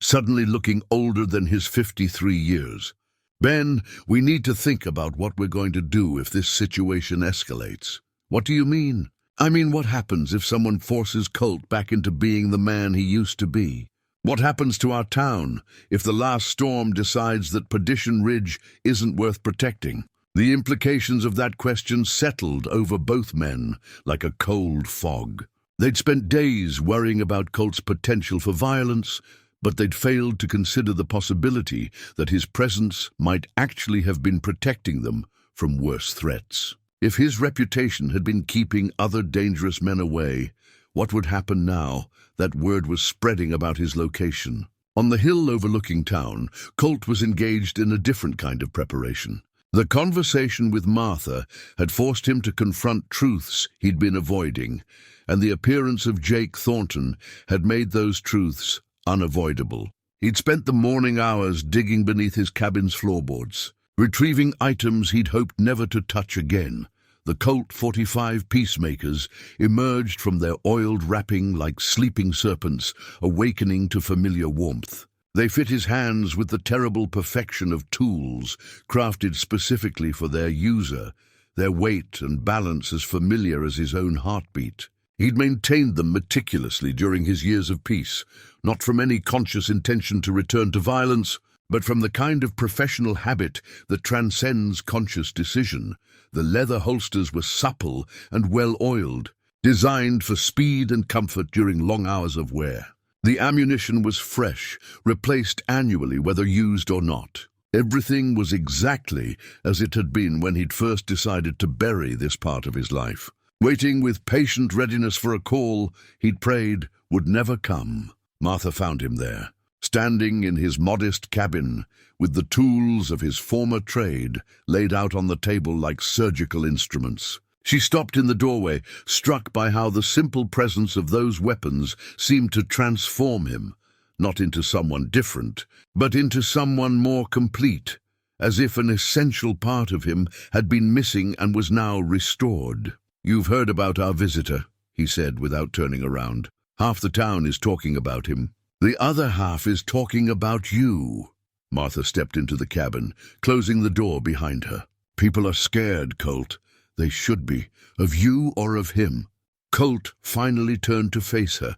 suddenly looking older than his 53 years. "Ben, we need to think about what we're going to do if this situation escalates." "What do you mean?" "I mean, what happens if someone forces Colt back into being the man he used to be? What happens to our town if the last storm decides that Perdition Ridge isn't worth protecting?" The implications of that question settled over both men like a cold fog. They'd spent days worrying about Colt's potential for violence, but they'd failed to consider the possibility that his presence might actually have been protecting them from worse threats. If his reputation had been keeping other dangerous men away, what would happen now that word was spreading about his location? On the hill overlooking town, Colt was engaged in a different kind of preparation. The conversation with Martha had forced him to confront truths he'd been avoiding, and the appearance of Jake Thornton had made those truths unavoidable. He'd spent the morning hours digging beneath his cabin's floorboards, retrieving items he'd hoped never to touch again. The Colt 45 peacemakers emerged from their oiled wrapping like sleeping serpents, awakening to familiar warmth. They fit his hands with the terrible perfection of tools crafted specifically for their user, their weight and balance as familiar as his own heartbeat. He'd maintained them meticulously during his years of peace, not from any conscious intention to return to violence, but from the kind of professional habit that transcends conscious decision. The leather holsters were supple and well-oiled, designed for speed and comfort during long hours of wear. The ammunition was fresh, replaced annually whether used or not. Everything was exactly as it had been when he'd first decided to bury this part of his life. Waiting with patient readiness for a call he'd prayed would never come. Martha found him there, standing in his modest cabin, with the tools of his former trade laid out on the table like surgical instruments. She stopped in the doorway, struck by how the simple presence of those weapons seemed to transform him, not into someone different, but into someone more complete, as if an essential part of him had been missing and was now restored. "You've heard about our visitor," he said without turning around. "Half the town is talking about him. The other half is talking about you." Martha stepped into the cabin, closing the door behind her. "People are scared, Colt. They should be, of you or of him." Colt finally turned to face her,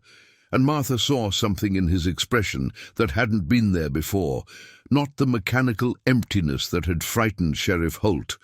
and Martha saw something in his expression that hadn't been there before, not the mechanical emptiness that had frightened Sheriff Holt,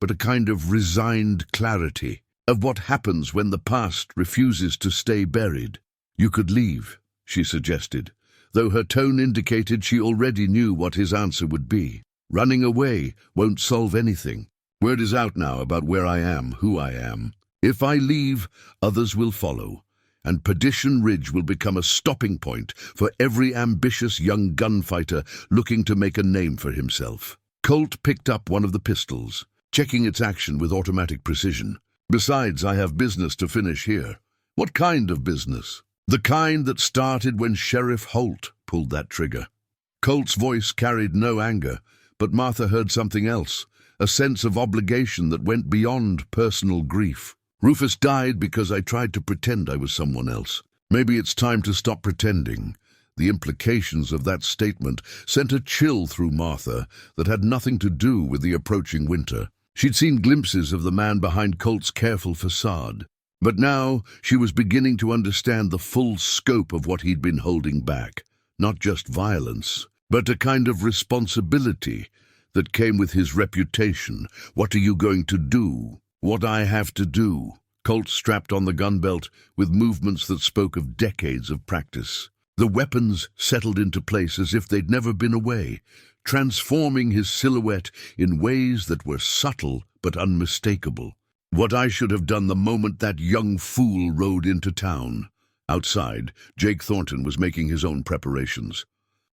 but a kind of resigned clarity of what happens when the past refuses to stay buried. "You could leave," she suggested, though her tone indicated she already knew what his answer would be. "Running away won't solve anything. Word is out now about where I am, who I am. If I leave, others will follow, and Perdition Ridge will become a stopping point for every ambitious young gunfighter looking to make a name for himself." Colt picked up one of the pistols, checking its action with automatic precision. "Besides, I have business to finish here." "What kind of business?" "The kind that started when Sheriff Holt pulled that trigger." Colt's voice carried no anger, but Martha heard something else, a sense of obligation that went beyond personal grief. "Rufus died because I tried to pretend I was someone else. Maybe it's time to stop pretending." The implications of that statement sent a chill through Martha that had nothing to do with the approaching winter. She'd seen glimpses of the man behind Colt's careful facade, but now she was beginning to understand the full scope of what he'd been holding back. Not just violence, but a kind of responsibility that came with his reputation. "What are you going to do?" "What I have to do." Colt strapped on the gun belt with movements that spoke of decades of practice. The weapons settled into place as if they'd never been away, transforming his silhouette in ways that were subtle but unmistakable. "What I should have done the moment that young fool rode into town." Outside, Jake Thornton was making his own preparations.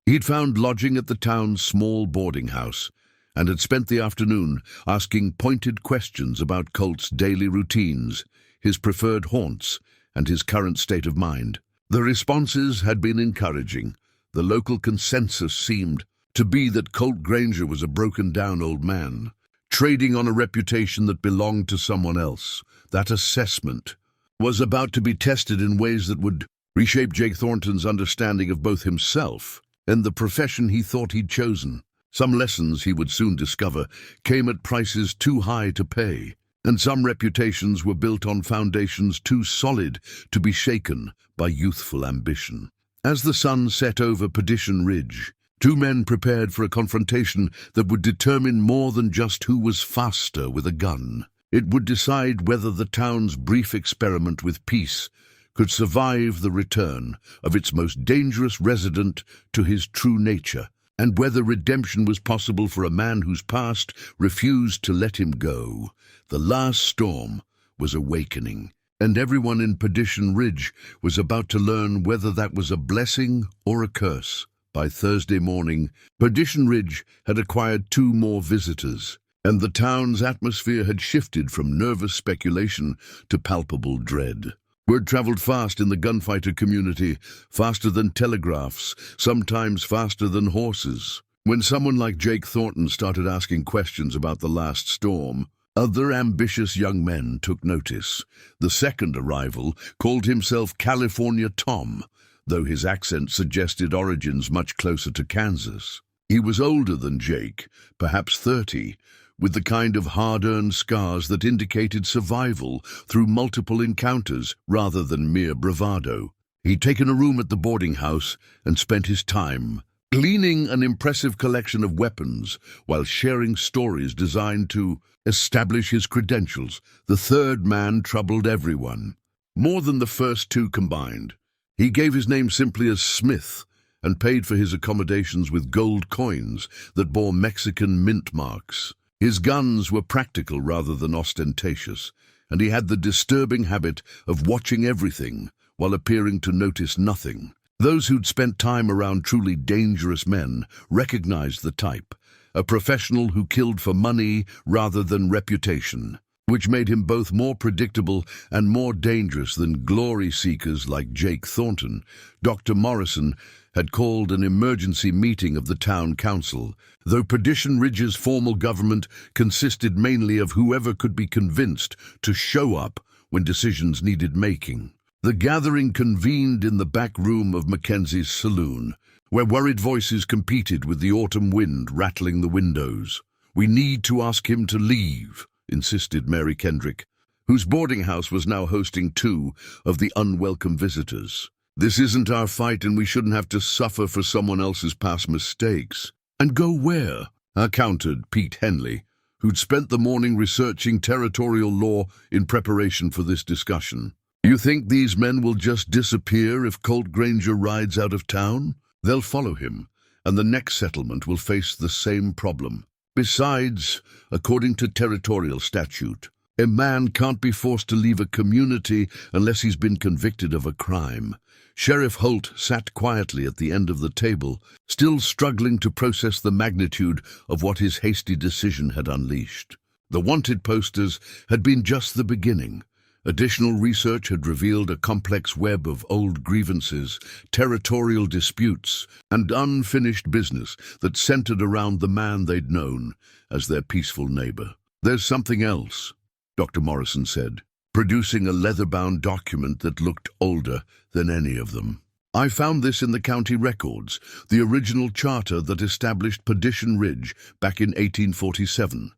He'd found lodging at the town's small boarding house, and had spent the afternoon asking pointed questions about Colt's daily routines, his preferred haunts, and his current state of mind. The responses had been encouraging. The local consensus seemed to be that Colt Granger was a broken-down old man, trading on a reputation that belonged to someone else. That assessment was about to be tested in ways that would reshape Jake Thornton's understanding of both himself and the profession he thought he'd chosen. Some lessons, he would soon discover, came at prices too high to pay, and some reputations were built on foundations too solid to be shaken by youthful ambition. As the sun set over Perdition Ridge, Two men prepared for a confrontation that would determine more than just who was faster with a gun. It would decide whether the town's brief experiment with peace could survive the return of its most dangerous resident to his true nature, and whether redemption was possible for a man whose past refused to let him go. The last storm was awakening, and everyone in Perdition Ridge was about to learn whether that was a blessing or a curse. By Thursday morning, Perdition Ridge had acquired 2 more visitors, and the town's atmosphere had shifted from nervous speculation to palpable dread. Word traveled fast in the gunfighter community, faster than telegraphs, sometimes faster than horses. When someone like Jake Thornton started asking questions about the last storm, other ambitious young men took notice. The second arrival called himself California Tom, though his accent suggested origins much closer to Kansas. He was older than Jake, perhaps 30, with the kind of hard-earned scars that indicated survival through multiple encounters rather than mere bravado. He'd taken a room at the boarding house and spent his time gleaning an impressive collection of weapons while sharing stories designed to establish his credentials. The third man troubled everyone, more than the first 2 combined. He gave his name simply as Smith and paid for his accommodations with gold coins that bore Mexican mint marks. His guns were practical rather than ostentatious, and he had the disturbing habit of watching everything while appearing to notice nothing. Those who'd spent time around truly dangerous men recognized the type, a professional who killed for money rather than reputation, which made him both more predictable and more dangerous than glory seekers like Jake Thornton. Dr. Morrison had called an emergency meeting of the town council, though Perdition Ridge's formal government consisted mainly of whoever could be convinced to show up when decisions needed making. The gathering convened in the back room of Mackenzie's saloon, where worried voices competed with the autumn wind rattling the windows. "We need to ask him to leave," insisted Mary Kendrick, whose boarding house was now hosting 2 of the unwelcome visitors. "This isn't our fight, and we shouldn't have to suffer for someone else's past mistakes." "And go where?" countered Pete Henley, who'd spent the morning researching territorial law in preparation for this discussion. "You think these men will just disappear if Colt Granger rides out of town? They'll follow him, and the next settlement will face the same problem. Besides, according to territorial statute, a man can't be forced to leave a community unless he's been convicted of a crime." Sheriff Holt sat quietly at the end of the table, still struggling to process the magnitude of what his hasty decision had unleashed. The wanted posters had been just the beginning. Additional research had revealed a complex web of old grievances, territorial disputes, and unfinished business that centered around the man they'd known as their peaceful neighbor. "There's something else," Dr. Morrison said, producing a leather-bound document that looked older than any of them. "I found this in the county records, the original charter that established Perdition Ridge back in 1847.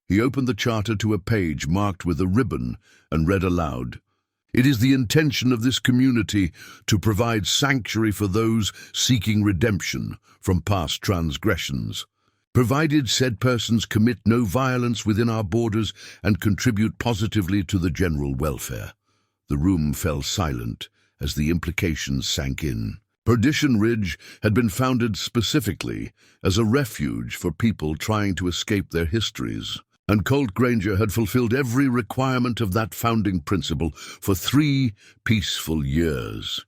He opened the charter to a page marked with a ribbon and read aloud, "It is the intention of this community to provide sanctuary for those seeking redemption from past transgressions, provided said persons commit no violence within our borders and contribute positively to the general welfare." The room fell silent as the implications sank in. Perdition Ridge had been founded specifically as a refuge for people trying to escape their histories, and Colt Granger had fulfilled every requirement of that founding principle for 3 peaceful years.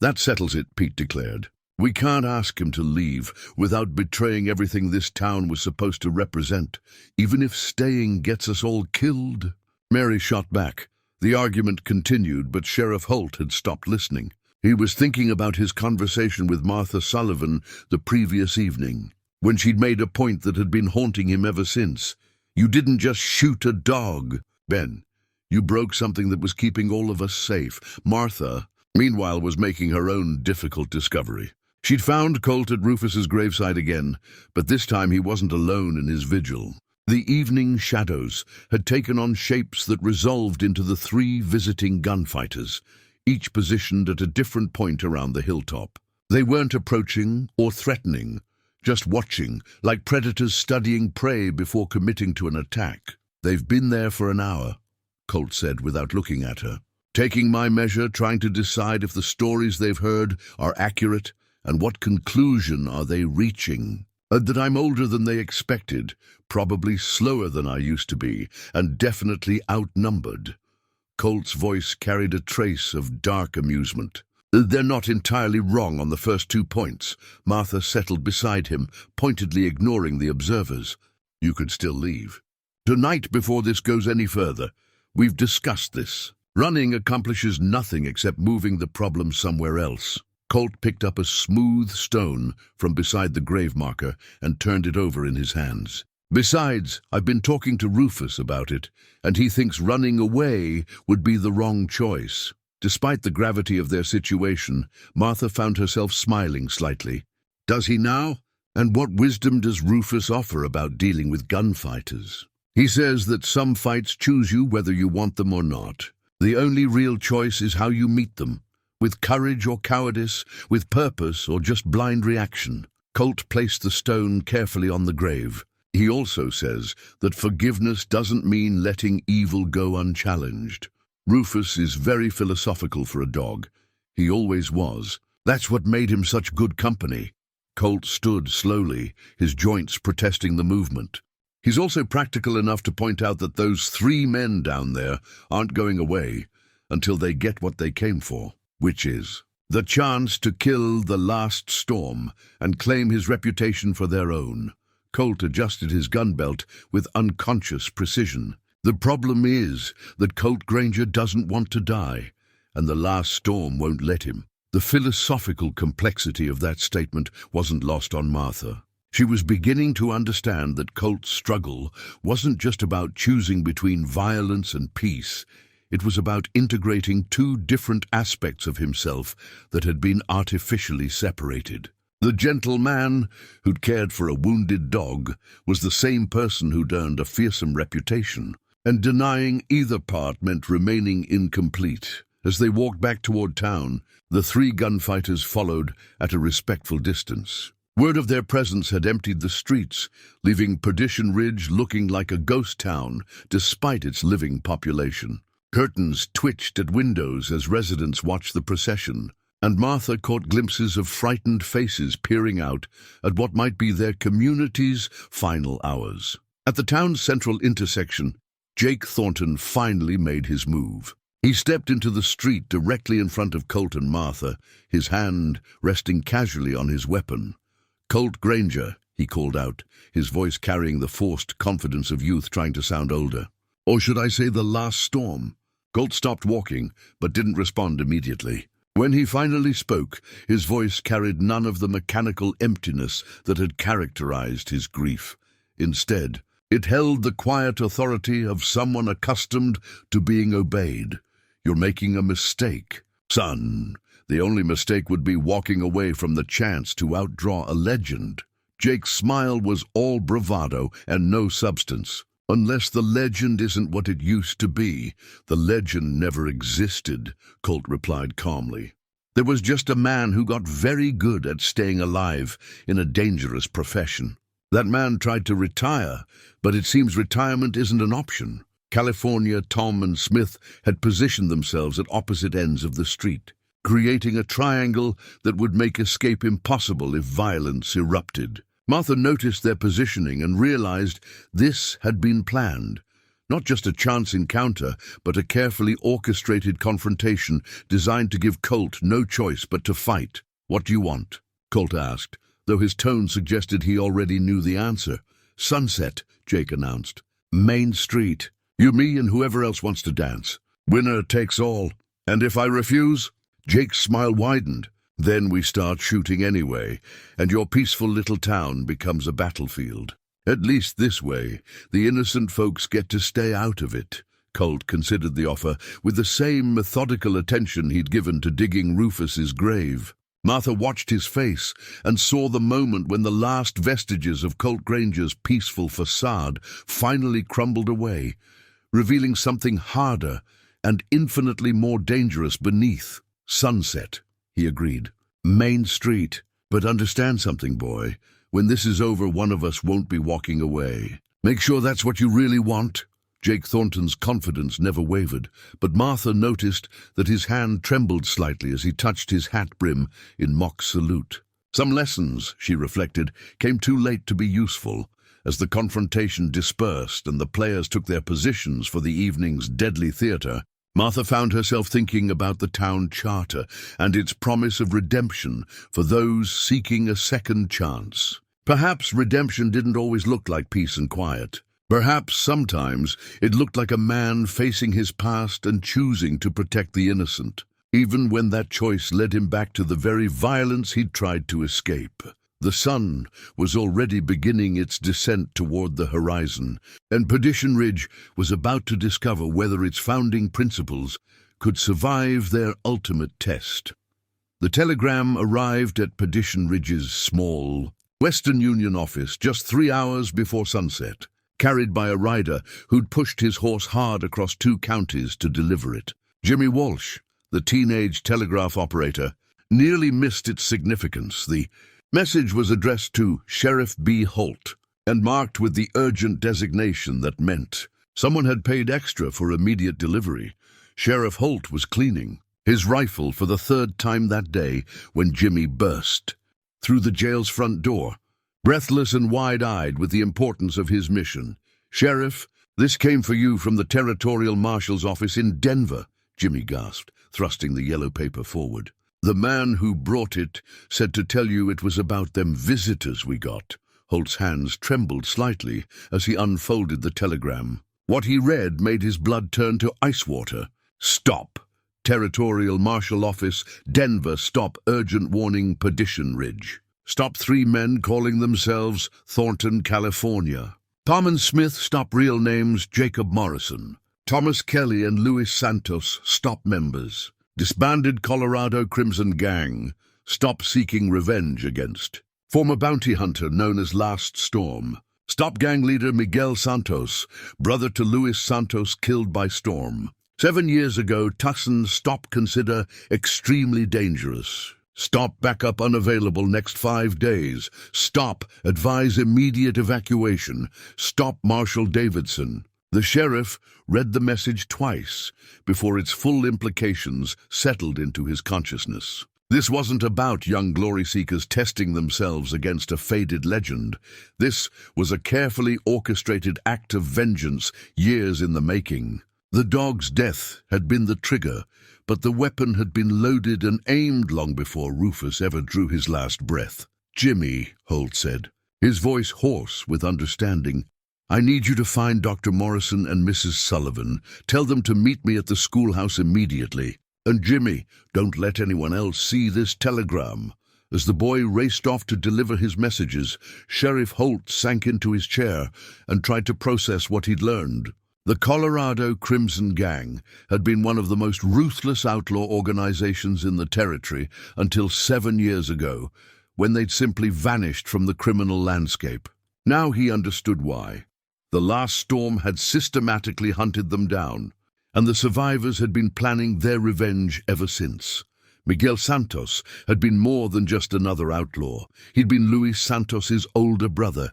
"That settles it," Pete declared. "We can't ask him to leave without betraying everything this town was supposed to represent, even if staying gets us all killed." Mary shot back. The argument continued, but Sheriff Holt had stopped listening. He was thinking about his conversation with Martha Sullivan the previous evening, when she'd made a point that had been haunting him ever since. "You didn't just shoot a dog, Ben. You broke something that was keeping all of us safe." Martha, meanwhile, was making her own difficult discovery. She'd found Colt at Rufus's graveside again, but this time he wasn't alone in his vigil. The evening shadows had taken on shapes that resolved into the 3 visiting gunfighters, each positioned at a different point around the hilltop. They weren't approaching or threatening, just watching, like predators studying prey before committing to an attack. "They've been there for an hour," Colt said without looking at her. "Taking my measure, trying to decide if the stories they've heard are accurate and what conclusion are they reaching. That I'm older than they expected, probably slower than I used to be, and definitely outnumbered." Colt's voice carried a trace of dark amusement. "They're not entirely wrong on the first 2 points." Martha settled beside him, pointedly ignoring the observers. "You could still leave. Tonight, before this goes any further, we've discussed this. Running accomplishes nothing except moving the problem somewhere else." Colt picked up a smooth stone from beside the grave marker and turned it over in his hands. "Besides, I've been talking to Rufus about it, and he thinks running away would be the wrong choice." Despite the gravity of their situation, Martha found herself smiling slightly. "Does he now? And what wisdom does Rufus offer about dealing with gunfighters?" "He says that some fights choose you whether you want them or not. The only real choice is how you meet them, with courage or cowardice, with purpose or just blind reaction." Colt placed the stone carefully on the grave. "He also says that forgiveness doesn't mean letting evil go unchallenged. Rufus is very philosophical for a dog. He always was. That's what made him such good company." Colt stood slowly, his joints protesting the movement. "He's also practical enough to point out that those 3 men down there aren't going away until they get what they came for, which is the chance to kill the last storm and claim his reputation for their own." Colt adjusted his gun belt with unconscious precision. "The problem is that Colt Granger doesn't want to die, and the last storm won't let him." The philosophical complexity of that statement wasn't lost on Martha. She was beginning to understand that Colt's struggle wasn't just about choosing between violence and peace. It was about integrating 2 different aspects of himself that had been artificially separated. The gentle man who'd cared for a wounded dog was the same person who'd earned a fearsome reputation, and denying either part meant remaining incomplete. As they walked back toward town, the 3 gunfighters followed at a respectful distance. Word of their presence had emptied the streets, leaving Perdition Ridge looking like a ghost town despite its living population. Curtains twitched at windows as residents watched the procession, and Martha caught glimpses of frightened faces peering out at what might be their community's final hours. At the town's central intersection, Jake Thornton finally made his move. He stepped into the street directly in front of Colt and Martha, his hand resting casually on his weapon. "Colt Granger," he called out, his voice carrying the forced confidence of youth trying to sound older. "Or should I say the last storm?" Colt stopped walking, but didn't respond immediately. When he finally spoke, his voice carried none of the mechanical emptiness that had characterized his grief. Instead, it held the quiet authority of someone accustomed to being obeyed. "You're making a mistake, son. The only mistake would be walking away from the chance to outdraw a legend." Jake's smile was all bravado and no substance. "Unless the legend isn't what it used to be, the legend never existed," Colt replied calmly. "There was just a man who got very good at staying alive in a dangerous profession. That man tried to retire, but it seems retirement isn't an option." California, Tom, and Smith had positioned themselves at opposite ends of the street, creating a triangle that would make escape impossible if violence erupted. Martha noticed their positioning and realized this had been planned. Not just a chance encounter, but a carefully orchestrated confrontation designed to give Colt no choice but to fight. "What do you want?" Colt asked, though his tone suggested he already knew the answer. "Sunset," Jake announced. "Main Street. You, me, and whoever else wants to dance. Winner takes all. And if I refuse?" Jake's smile widened. "Then we start shooting anyway, and your peaceful little town becomes a battlefield. At least this way, the innocent folks get to stay out of it." Colt considered the offer with the same methodical attention he'd given to digging Rufus's grave. Martha watched his face and saw the moment when the last vestiges of Colt Granger's peaceful facade finally crumbled away, revealing something harder and infinitely more dangerous beneath. "Sunset," he agreed. "Main Street. But understand something, boy. When this is over, one of us won't be walking away. Make sure that's what you really want." Jake Thornton's confidence never wavered, but Martha noticed that his hand trembled slightly as he touched his hat brim in mock salute. Some lessons, she reflected, came too late to be useful. As the confrontation dispersed and the players took their positions for the evening's deadly theater, Martha found herself thinking about the town charter and its promise of redemption for those seeking a second chance. Perhaps redemption didn't always look like peace and quiet. Perhaps sometimes it looked like a man facing his past and choosing to protect the innocent, even when that choice led him back to the very violence he'd tried to escape. The sun was already beginning its descent toward the horizon, and Perdition Ridge was about to discover whether its founding principles could survive their ultimate test. The telegram arrived at Perdition Ridge's small Western Union office just 3 hours before sunset, carried by a rider who'd pushed his horse hard across 2 counties to deliver it. Jimmy Walsh, the teenage telegraph operator, nearly missed its significance. The message was addressed to Sheriff B. Holt and marked with the urgent designation that meant someone had paid extra for immediate delivery. Sheriff Holt was cleaning his rifle for the 3rd time that day when Jimmy burst through the jail's front door, breathless and wide-eyed with the importance of his mission. "Sheriff, this came for you from the Territorial Marshal's office in Denver," Jimmy gasped, thrusting the yellow paper forward. "The man who brought it said to tell you it was about them visitors we got." Holt's hands trembled slightly as he unfolded the telegram. What he read made his blood turn to ice water. "Stop. Territorial Marshal Office, Denver, stop, urgent warning, Perdition Ridge. Stop 3 men calling themselves Thornton, California. Tom and Smith, stop, real names, Jacob Morrison. Thomas Kelly and Luis Santos, stop, members. Disbanded Colorado Crimson Gang, stop, seeking revenge against. Former bounty hunter known as Last Storm. Stop, gang leader Miguel Santos, brother to Luis Santos, killed by Storm. 7 years ago, Tussin, stop, consider extremely dangerous. Stop, backup unavailable next 5 days. Stop, advise immediate evacuation. Stop, Marshal Davidson." The sheriff read the message twice before its full implications settled into his consciousness. This wasn't about young glory seekers testing themselves against a faded legend. This was a carefully orchestrated act of vengeance, years in the making. The dog's death had been the trigger, but the weapon had been loaded and aimed long before Rufus ever drew his last breath. "Jimmy," Holt said, his voice hoarse with understanding, "I need you to find Dr. Morrison and Mrs. Sullivan. Tell them to meet me at the schoolhouse immediately. And Jimmy, don't let anyone else see this telegram." As the boy raced off to deliver his messages, Sheriff Holt sank into his chair and tried to process what he'd learned. The Colorado Crimson Gang had been one of the most ruthless outlaw organizations in the territory until 7 years ago, when they'd simply vanished from the criminal landscape. Now he understood why. The Last Storm had systematically hunted them down, and the survivors had been planning their revenge ever since. Miguel Santos had been more than just another outlaw. He'd been Luis Santos's older brother,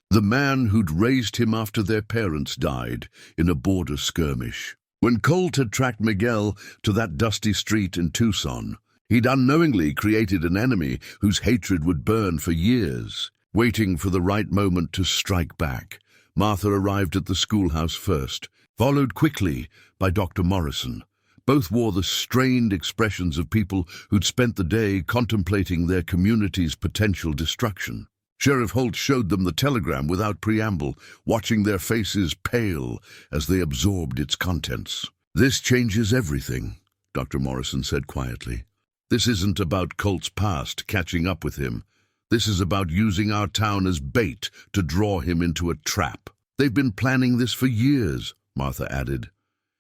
the man who'd raised him after their parents died in a border skirmish. When Colt had tracked Miguel to that dusty street in Tucson, he'd unknowingly created an enemy whose hatred would burn for years, waiting for the right moment to strike back. Martha arrived at the schoolhouse first, followed quickly by Dr. Morrison. Both wore the strained expressions of people who'd spent the day contemplating their community's potential destruction. Sheriff Holt showed them the telegram without preamble, watching their faces pale as they absorbed its contents. "This changes everything," Dr. Morrison said quietly. "This isn't about Colt's past catching up with him. This is about using our town as bait to draw him into a trap. They've been planning this for years," Martha added,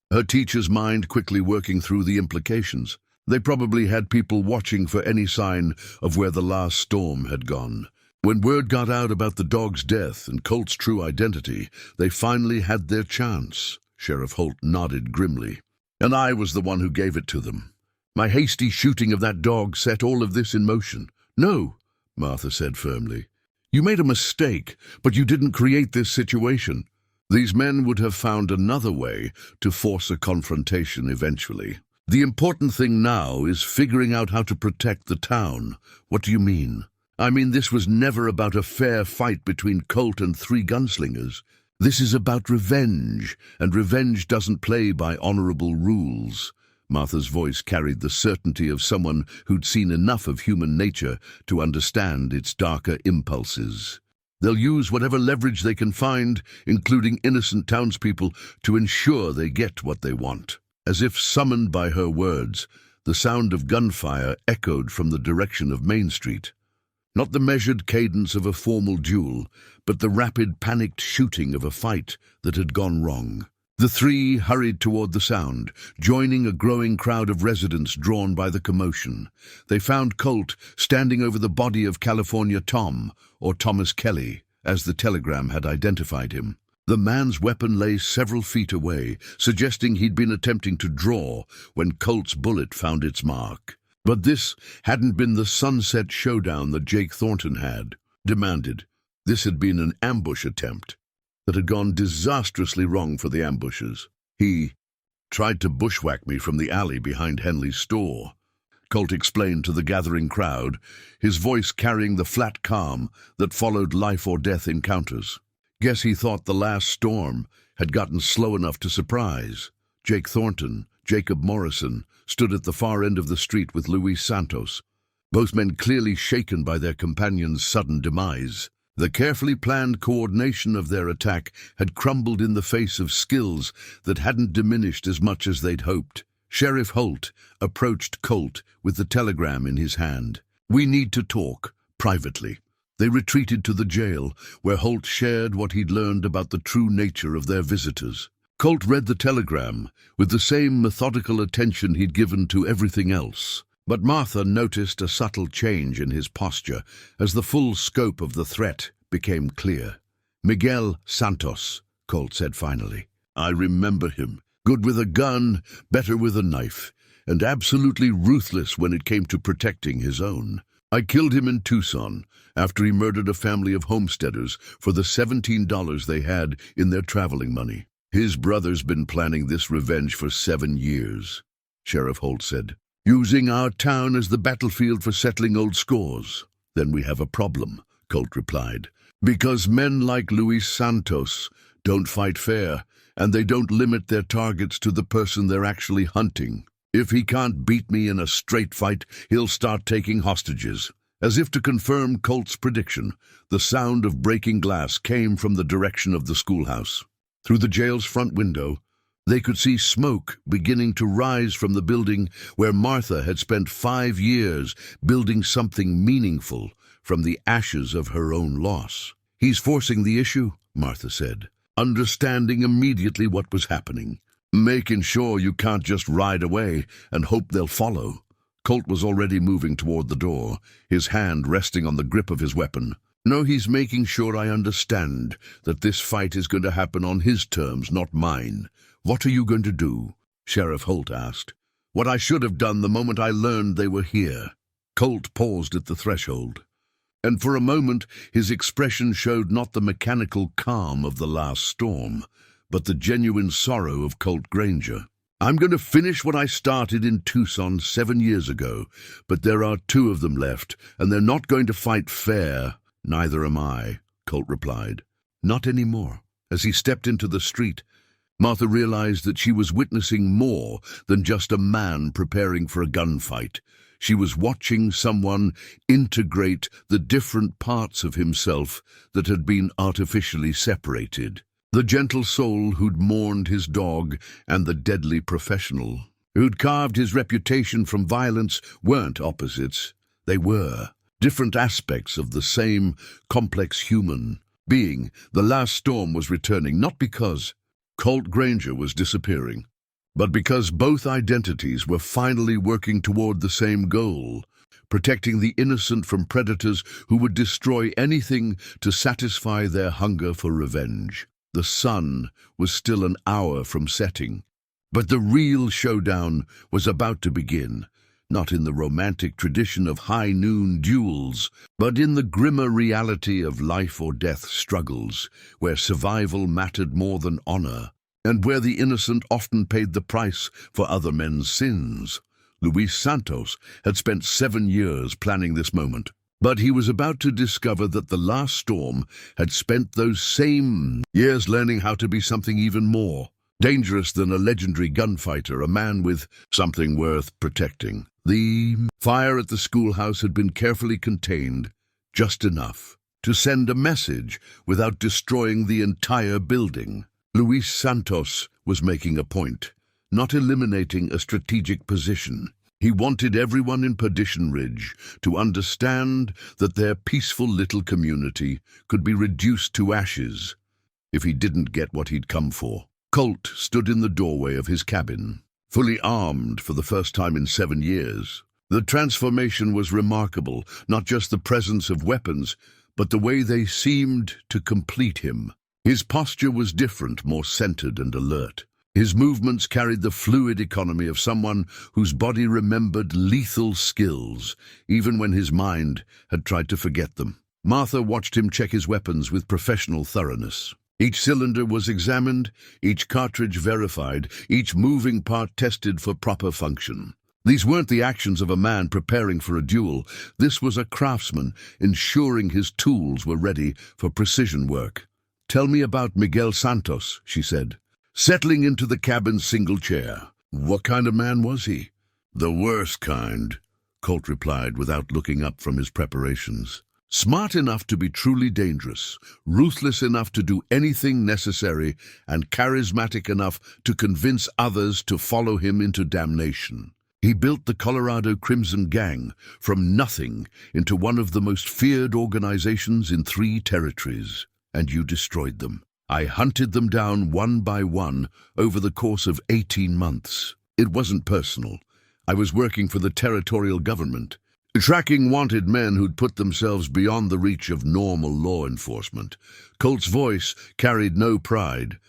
her teacher's mind quickly working through the implications. They probably had people watching for any sign of where the Last Storm had gone. When word got out about the dog's death and Colt's true identity, they finally had their chance. Sheriff Holt nodded grimly. "And I was the one who gave it to them. My hasty shooting of that dog set all of this in motion." "No," Martha said firmly. You made a mistake, but you didn't create this situation. These men would have found another way to force a confrontation eventually. The important thing now is figuring out how to protect the town. What do you mean? I mean, this was never about a fair fight between Colt and 3 gunslingers. This is about revenge, and revenge doesn't play by honorable rules. Martha's voice carried the certainty of someone who'd seen enough of human nature to understand its darker impulses. They'll use whatever leverage they can find, including innocent townspeople, to ensure they get what they want. As if summoned by her words, the sound of gunfire echoed from the direction of Main Street. Not the measured cadence of a formal duel, but the rapid, panicked shooting of a fight that had gone wrong. The 3 hurried toward the sound, joining a growing crowd of residents drawn by the commotion. They found Colt standing over the body of California Tom, or Thomas Kelly, as the telegram had identified him. The man's weapon lay several feet away, suggesting he'd been attempting to draw when Colt's bullet found its mark. But this hadn't been the sunset showdown that Jake Thornton had demanded. This had been an ambush attempt that had gone disastrously wrong for the ambushers. He tried to bushwhack me from the alley behind Henley's store, Colt explained to the gathering crowd, his voice carrying the flat calm that followed life-or-death encounters. Guess he thought the last storm had gotten slow enough to surprise. Jake Thornton, Jacob Morrison, stood at the far end of the street with Luis Santos, both men clearly shaken by their companion's sudden demise. The carefully planned coordination of their attack had crumbled in the face of skills that hadn't diminished as much as they'd hoped. Sheriff Holt approached Colt with the telegram in his hand. "We need to talk, privately." They retreated to the jail, where Holt shared what he'd learned about the true nature of their visitors. Colt read the telegram with the same methodical attention he'd given to everything else. But Martha noticed a subtle change in his posture as the full scope of the threat became clear. "Miguel Santos," Colt said finally. "I remember him. Good with a gun, better with a knife, and absolutely ruthless when it came to protecting his own. I killed him in Tucson after he murdered a family of homesteaders for the $17 they had in their traveling money. His brother's been planning this revenge for 7 years," Sheriff Holt said. "Using our town as the battlefield for settling old scores." "Then we have a problem," Colt replied. "Because men like Luis Santos don't fight fair, and they don't limit their targets to the person they're actually hunting. If he can't beat me in a straight fight, he'll start taking hostages." As if to confirm Colt's prediction, the sound of breaking glass came from the direction of the schoolhouse. Through the jail's front window, they could see smoke beginning to rise from the building where Martha had spent 5 years building something meaningful from the ashes of her own loss. "He's forcing the issue," Martha said, understanding immediately what was happening. "Making sure you can't just ride away and hope they'll follow." Colt was already moving toward the door, his hand resting on the grip of his weapon. "No, he's making sure I understand that this fight is going to happen on his terms, not mine." "What are you going to do?" Sheriff Holt asked. "What I should have done the moment I learned they were here." Colt paused at the threshold, and for a moment his expression showed not the mechanical calm of the last storm, but the genuine sorrow of Colt Granger. "I'm going to finish what I started in Tucson 7 years ago, but there are 2 of them left, and they're not going to fight fair." "Neither am I," Colt replied. "Not anymore." As he stepped into the street, Martha realized that she was witnessing more than just a man preparing for a gunfight. She was watching someone integrate the different parts of himself that had been artificially separated. The gentle soul who'd mourned his dog and the deadly professional who'd carved his reputation from violence weren't opposites. They were different aspects of the same complex human being. The last storm was returning, not because Colt Granger was disappearing, but because both identities were finally working toward the same goal, protecting the innocent from predators who would destroy anything to satisfy their hunger for revenge. The sun was still an hour from setting, but the real showdown was about to begin. not in the romantic tradition of high-noon duels, but in the grimmer reality of life-or-death struggles, where survival mattered more than honor, and where the innocent often paid the price for other men's sins. Luis Santos had spent 7 years planning this moment, but he was about to discover that the last storm had spent those same years learning how to be something even more dangerous than a legendary gunfighter, a man with something worth protecting. The fire at the schoolhouse had been carefully contained, just enough to send a message without destroying the entire building. Luis Santos was making a point, not eliminating a strategic position. He wanted everyone in Perdition Ridge to understand that their peaceful little community could be reduced to ashes if he didn't get what he'd come for. Colt stood in the doorway of his cabin, fully armed for the first time in 7 years. The transformation was remarkable, not just the presence of weapons, but the way they seemed to complete him. His posture was different, more centered and alert. His movements carried the fluid economy of someone whose body remembered lethal skills, even when his mind had tried to forget them. Martha watched him check his weapons with professional thoroughness. Each cylinder was examined, each cartridge verified, each moving part tested for proper function. These weren't the actions of a man preparing for a duel. This was a craftsman ensuring his tools were ready for precision work. "Tell me about Miguel Santos," she said, settling into the cabin's single chair. "What kind of man was he?" "The worst kind," Colt replied without looking up from his preparations. "Smart enough to be truly dangerous, ruthless enough to do anything necessary, and charismatic enough to convince others to follow him into damnation. He built the Colorado Crimson Gang from nothing into one of the most feared organizations in 3 territories, and you destroyed them. I hunted them down one by one over the course of 18 months. It wasn't personal. I was working for the territorial government, tracking wanted men who'd put themselves beyond the reach of normal law enforcement." Colt's voice carried no pride,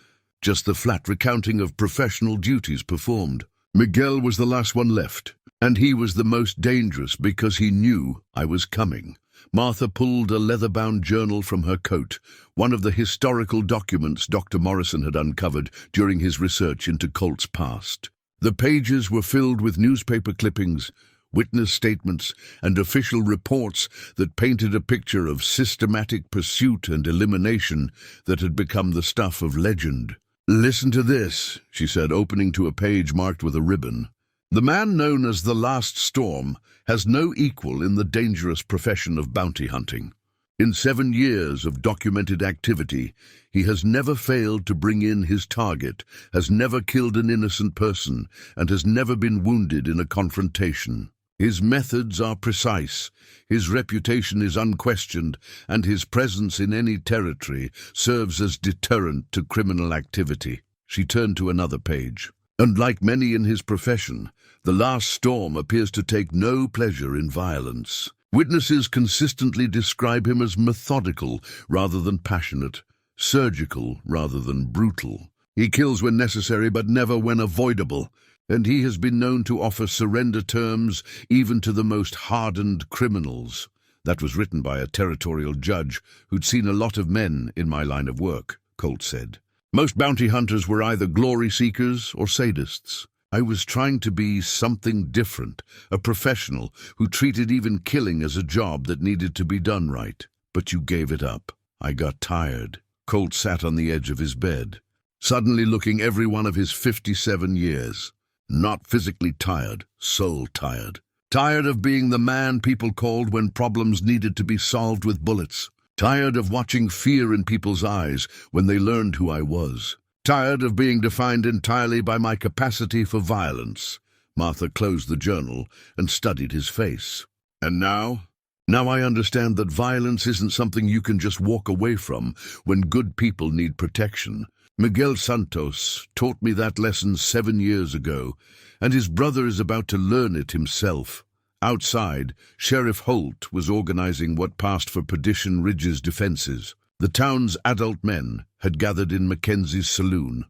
just the flat recounting of professional duties performed. "Miguel was the last one left, and he was the most dangerous because he knew I was coming." Martha pulled a leather-bound journal from her coat, one of the historical documents Dr. Morrison had uncovered during his research into Colt's past. The pages were filled with newspaper clippings, witness statements, and official reports that painted a picture of systematic pursuit and elimination that had become the stuff of legend. "Listen to this," she said, opening to a page marked with a ribbon. "The man known as the Last Storm has no equal in the dangerous profession of bounty hunting. In 7 years of documented activity, he has never failed to bring in his target, has never killed an innocent person, and has never been wounded in a confrontation. His methods are precise, his reputation is unquestioned, and his presence in any territory serves as deterrent to criminal activity." She turned to another page. "And like many in his profession, the Last Storm appears to take no pleasure in violence. Witnesses consistently describe him as methodical rather than passionate, surgical rather than brutal. He kills when necessary but never when avoidable, and he has been known to offer surrender terms even to the most hardened criminals." That was written by a territorial judge who'd seen a lot of men in my line of work, Colt said. "Most bounty hunters were either glory seekers or sadists. I was trying to be something different, a professional who treated even killing as a job that needed to be done right. But you gave it up. I got tired." Colt sat on the edge of his bed, suddenly looking every one of his 57 years. Not physically tired, soul tired. Tired of being the man people called when problems needed to be solved with bullets. Tired of watching fear in people's eyes when they learned who I was. Tired of being defined entirely by my capacity for violence. Martha closed the journal and studied his face. "And now? Now I understand that violence isn't something you can just walk away from when good people need protection. Miguel Santos taught me that lesson 7 years ago, and his brother is about to learn it himself." Outside, Sheriff Holt was organizing what passed for Perdition Ridge's defenses. The town's adult men had gathered in Mackenzie's saloon,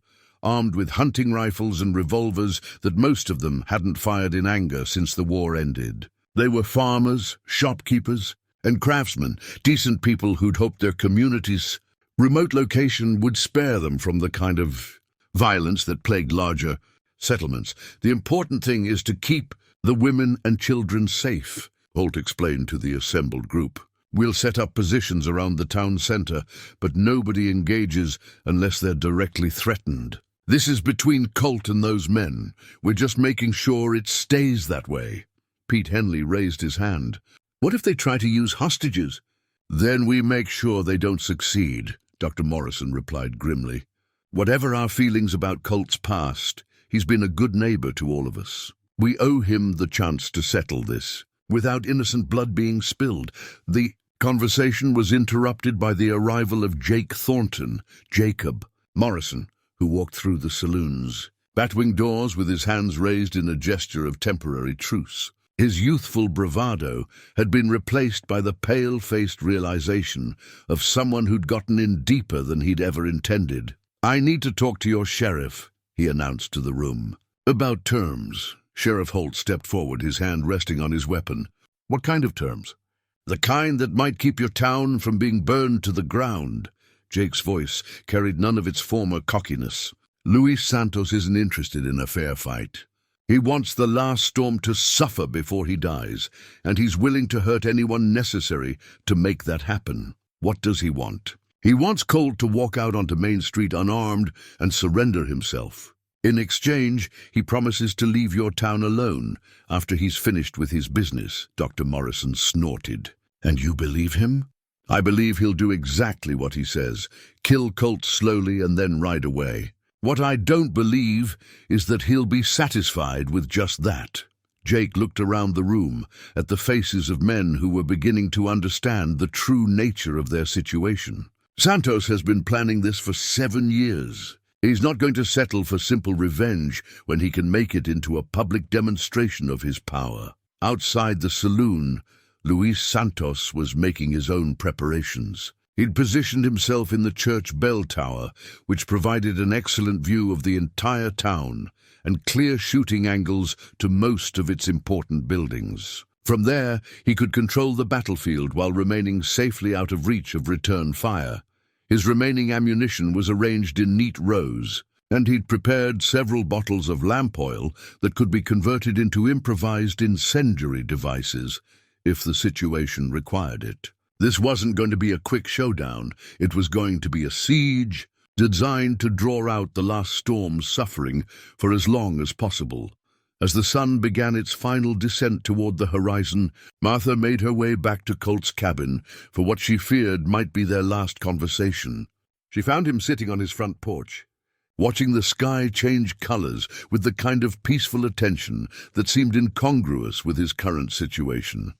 armed with hunting rifles and revolvers that most of them hadn't fired in anger since the war ended. They were farmers, shopkeepers, and craftsmen, decent people who'd hoped their communities' remote location would spare them from the kind of violence that plagued larger settlements. The important thing is to keep the women and children safe, Holt explained to the assembled group. We'll set up positions around the town center, but nobody engages unless they're directly threatened. This is between Colt and those men. We're just making sure it stays that way. Pete Henley raised his hand. What if they try to use hostages? Then we make sure they don't succeed, Dr. Morrison replied grimly. Whatever our feelings about Colt's past, he's been a good neighbor to all of us. We owe him the chance to settle this, without innocent blood being spilled. The conversation was interrupted by the arrival of Jacob Morrison, who walked through the saloons, batwing doors with his hands raised in a gesture of temporary truce. His youthful bravado had been replaced by the pale-faced realization of someone who'd gotten in deeper than he'd ever intended. I need to talk to your sheriff, he announced to the room. About terms. Sheriff Holt stepped forward, his hand resting on his weapon. What kind of terms? The kind that might keep your town from being burned to the ground. Jake's voice carried none of its former cockiness. Luis Santos isn't interested in a fair fight. He wants the last storm to suffer before he dies, and he's willing to hurt anyone necessary to make that happen. What does he want? He wants Colt to walk out onto Main Street unarmed and surrender himself. In exchange, he promises to leave your town alone after he's finished with his business, Dr. Morrison snorted. And you believe him? I believe he'll do exactly what he says, kill Colt slowly and then ride away. What I don't believe is that he'll be satisfied with just that. Jake looked around the room at the faces of men who were beginning to understand the true nature of their situation. Santos has been planning this for 7 years. He's not going to settle for simple revenge when he can make it into a public demonstration of his power. Outside the saloon, Luis Santos was making his own preparations. He'd positioned himself in the church bell tower, which provided an excellent view of the entire town and clear shooting angles to most of its important buildings. From there, he could control the battlefield while remaining safely out of reach of return fire. His remaining ammunition was arranged in neat rows, and he'd prepared several bottles of lamp oil that could be converted into improvised incendiary devices if the situation required it. This wasn't going to be a quick showdown. It was going to be a siege designed to draw out the last storm's suffering for as long as possible. As the sun began its final descent toward the horizon, Martha made her way back to Colt's cabin for what she feared might be their last conversation. She found him sitting on his front porch, watching the sky change colors with the kind of peaceful attention that seemed incongruous with his current situation.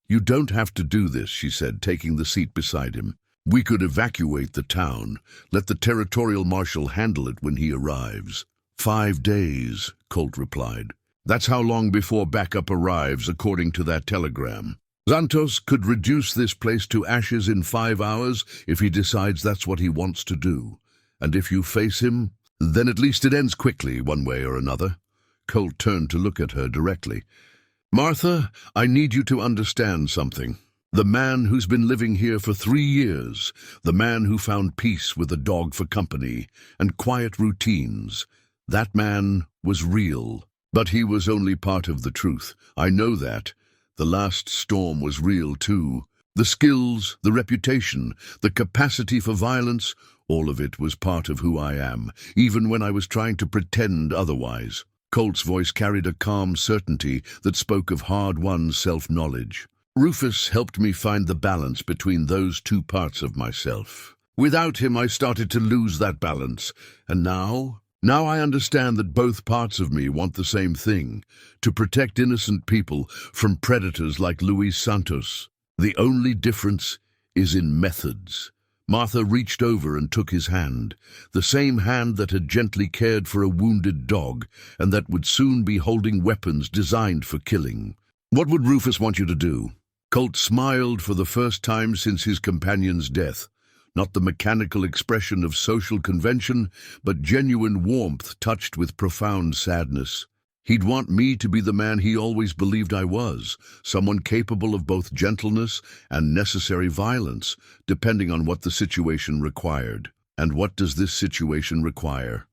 You don't have to do this, she said, taking the seat beside him. We could evacuate the town. Let the territorial marshal handle it when he arrives. 5 days, Colt replied. That's how long before backup arrives, according to that telegram. Santos could reduce this place to ashes in 5 hours if he decides that's what he wants to do. And if you face him, then at least it ends quickly, one way or another. Colt turned to look at her directly. Martha, I need you to understand something. The man who's been living here for 3 years, the man who found peace with a dog for company and quiet routines, that man was real. But he was only part of the truth. I know that. The last storm was real too. The skills, the reputation, the capacity for violence, all of it was part of who I am, even when I was trying to pretend otherwise. Colt's voice carried a calm certainty that spoke of hard-won self-knowledge. Rufus helped me find the balance between those two parts of myself. Without him, I started to lose that balance. And now I understand that both parts of me want the same thing, to protect innocent people from predators like Luis Santos. The only difference is in methods. Martha reached over and took his hand, the same hand that had gently cared for a wounded dog and that would soon be holding weapons designed for killing. What would Rufus want you to do? Colt smiled for the first time since his companion's death. not the mechanical expression of social convention, but genuine warmth touched with profound sadness. He'd want me to be the man he always believed I was, someone capable of both gentleness and necessary violence, depending on what the situation required. And what does this situation require?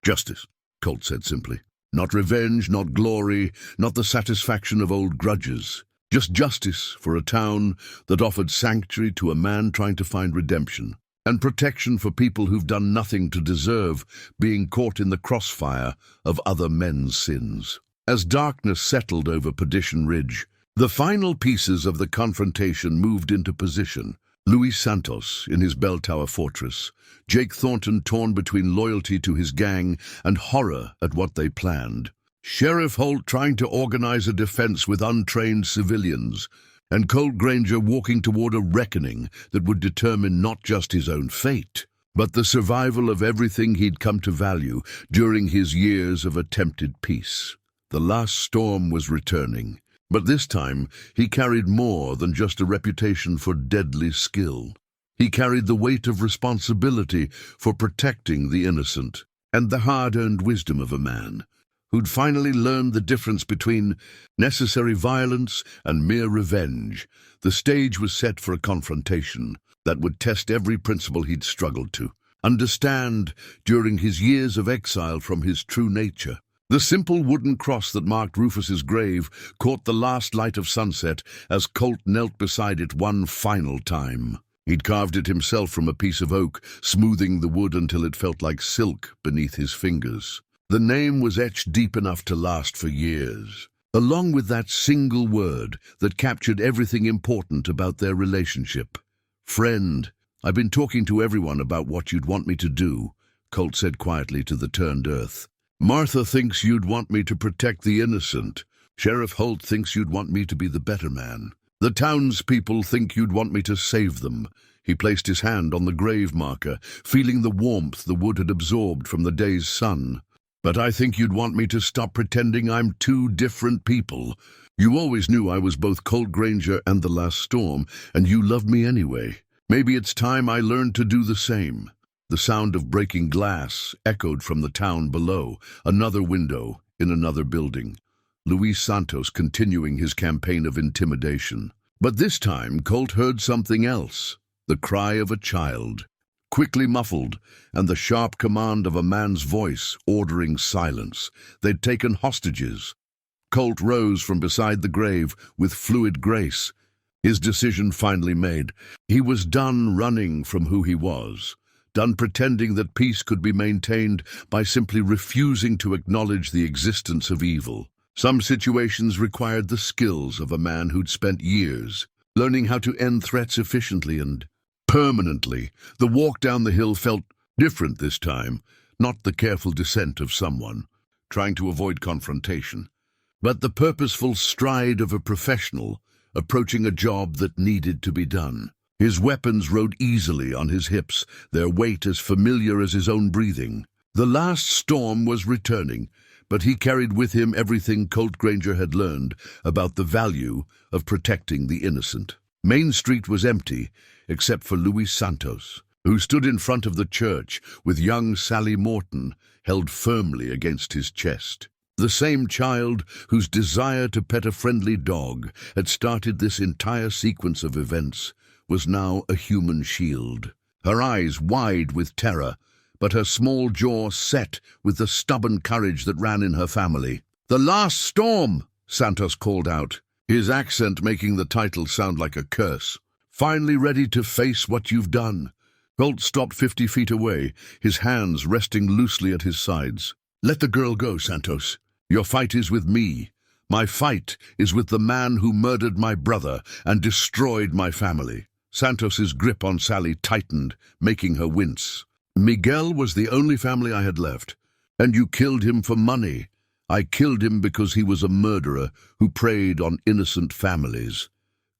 Justice, Colt said simply. Not revenge, not glory, not the satisfaction of old grudges. Just justice for a town that offered sanctuary to a man trying to find redemption, and protection for people who've done nothing to deserve being caught in the crossfire of other men's sins. As darkness settled over Perdition Ridge, the final pieces of the confrontation moved into position. Luis Santos in his bell tower fortress, Jake Thornton torn between loyalty to his gang and horror at what they planned, Sheriff Holt trying to organize a defense with untrained civilians, and Colt Granger walking toward a reckoning that would determine not just his own fate, but the survival of everything he'd come to value during his years of attempted peace. The last storm was returning, but this time he carried more than just a reputation for deadly skill. He carried the weight of responsibility for protecting the innocent, and the hard-earned wisdom of a man who'd finally learned the difference between necessary violence and mere revenge. The stage was set for a confrontation that would test every principle he'd struggled to understand during his years of exile from his true nature. The simple wooden cross that marked Rufus's grave caught the last light of sunset as Colt knelt beside it one final time. He'd carved it himself from a piece of oak, smoothing the wood until it felt like silk beneath his fingers. The name was etched deep enough to last for years, along with that single word that captured everything important about their relationship. "Friend, I've been talking to everyone about what you'd want me to do," Colt said quietly to the turned earth. "Martha thinks you'd want me to protect the innocent. Sheriff Holt thinks you'd want me to be the better man. The townspeople think you'd want me to save them." He placed his hand on the grave marker, feeling the warmth the wood had absorbed from the day's sun. "But I think you'd want me to stop pretending I'm two different people. You always knew I was both Colt Granger and the last storm, and you loved me anyway. Maybe it's time I learned to do the same." The sound of breaking glass echoed from the town below, another window in another building. Luis Santos continuing his campaign of intimidation. But this time Colt heard something else, the cry of a child, quickly muffled, and the sharp command of a man's voice ordering silence. They'd taken hostages. Colt rose from beside the grave with fluid grace, his decision finally made. He was done running from who he was, done pretending that peace could be maintained by simply refusing to acknowledge the existence of evil. Some situations required the skills of a man who'd spent years learning how to end threats efficiently and permanently. The walk down the hill felt different this time, not the careful descent of someone trying to avoid confrontation, but the purposeful stride of a professional approaching a job that needed to be done. His weapons rode easily on his hips, their weight as familiar as his own breathing. The last storm was returning, but he carried with him everything Colt Granger had learned about the value of protecting the innocent. Main Street was empty, except for Luis Santos, who stood in front of the church with young Sally Morton held firmly against his chest. The same child whose desire to pet a friendly dog had started this entire sequence of events was now a human shield, her eyes wide with terror, but her small jaw set with the stubborn courage that ran in her family. "The last storm!" Santos called out, his accent making the title sound like a curse. "Finally ready to face what you've done." Colt stopped 50 feet away, his hands resting loosely at his sides. "Let the girl go, Santos. Your fight is with me. My fight is with the man who murdered my brother and destroyed my family." Santos's grip on Sally tightened, making her wince. "Miguel was the only family I had left, and you killed him for money. I killed him because he was a murderer who preyed on innocent families."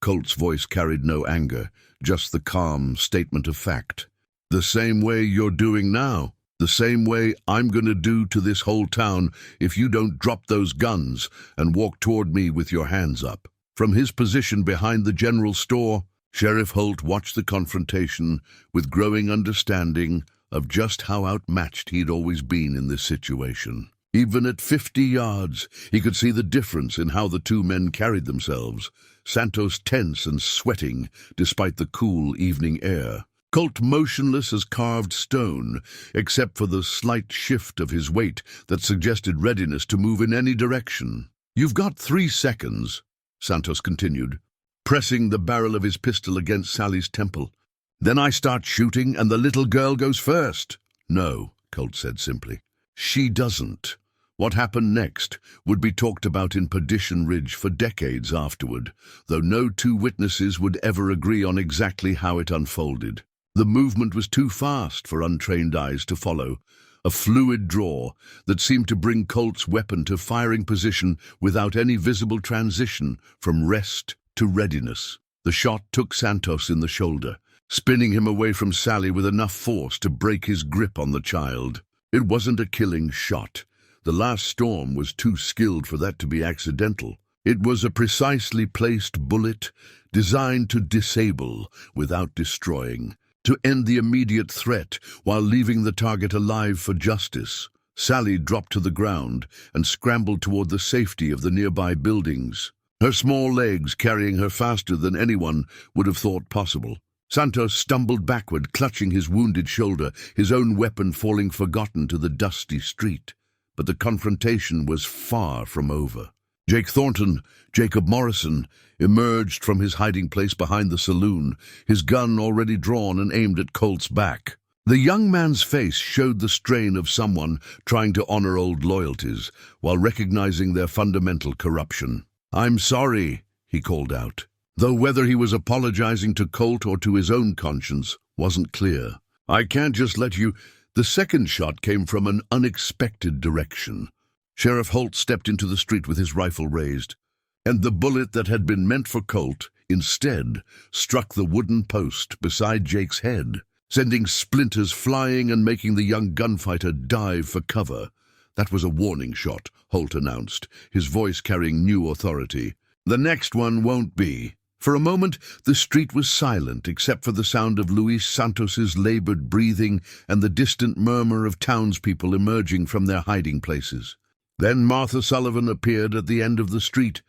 Colt's voice carried no anger, just the calm statement of fact. "The same way you're doing now. The same way I'm going to do to this whole town if you don't drop those guns and walk toward me with your hands up." From his position behind the general store, Sheriff Holt watched the confrontation with growing understanding of just how outmatched he'd always been in this situation. Even at 50 yards, he could see the difference in how the two men carried themselves, Santos tense and sweating despite the cool evening air. Colt motionless as carved stone, except for the slight shift of his weight that suggested readiness to move in any direction. "You've got 3 seconds," Santos continued, pressing the barrel of his pistol against Sally's temple. "Then I start shooting and the little girl goes first." "No," Colt said simply. "She doesn't." What happened next would be talked about in Perdition Ridge for decades afterward, though no 2 witnesses would ever agree on exactly how it unfolded. The movement was too fast for untrained eyes to follow, a fluid draw that seemed to bring Colt's weapon to firing position without any visible transition from rest to readiness. The shot took Santos in the shoulder, spinning him away from Sally with enough force to break his grip on the child. It wasn't a killing shot. The last storm was too skilled for that to be accidental. It was a precisely placed bullet designed to disable without destroying, to end the immediate threat while leaving the target alive for justice. Sally dropped to the ground and scrambled toward the safety of the nearby buildings, her small legs carrying her faster than anyone would have thought possible. Santos stumbled backward, clutching his wounded shoulder, his own weapon falling forgotten to the dusty street. But the confrontation was far from over. Jake Thornton, Jacob Morrison, emerged from his hiding place behind the saloon, his gun already drawn and aimed at Colt's back. The young man's face showed the strain of someone trying to honor old loyalties while recognizing their fundamental corruption. "I'm sorry," he called out, though whether he was apologizing to Colt or to his own conscience wasn't clear. "I can't just let you—" The second shot came from an unexpected direction. Sheriff Holt stepped into the street with his rifle raised, and the bullet that had been meant for Colt instead struck the wooden post beside Jake's head, sending splinters flying and making the young gunfighter dive for cover. "That was a warning shot," Holt announced, his voice carrying new authority. "The next one won't be." For a moment, the street was silent except for the sound of Luis Santos's labored breathing and the distant murmur of townspeople emerging from their hiding places. Then Martha Sullivan appeared at the end of the street,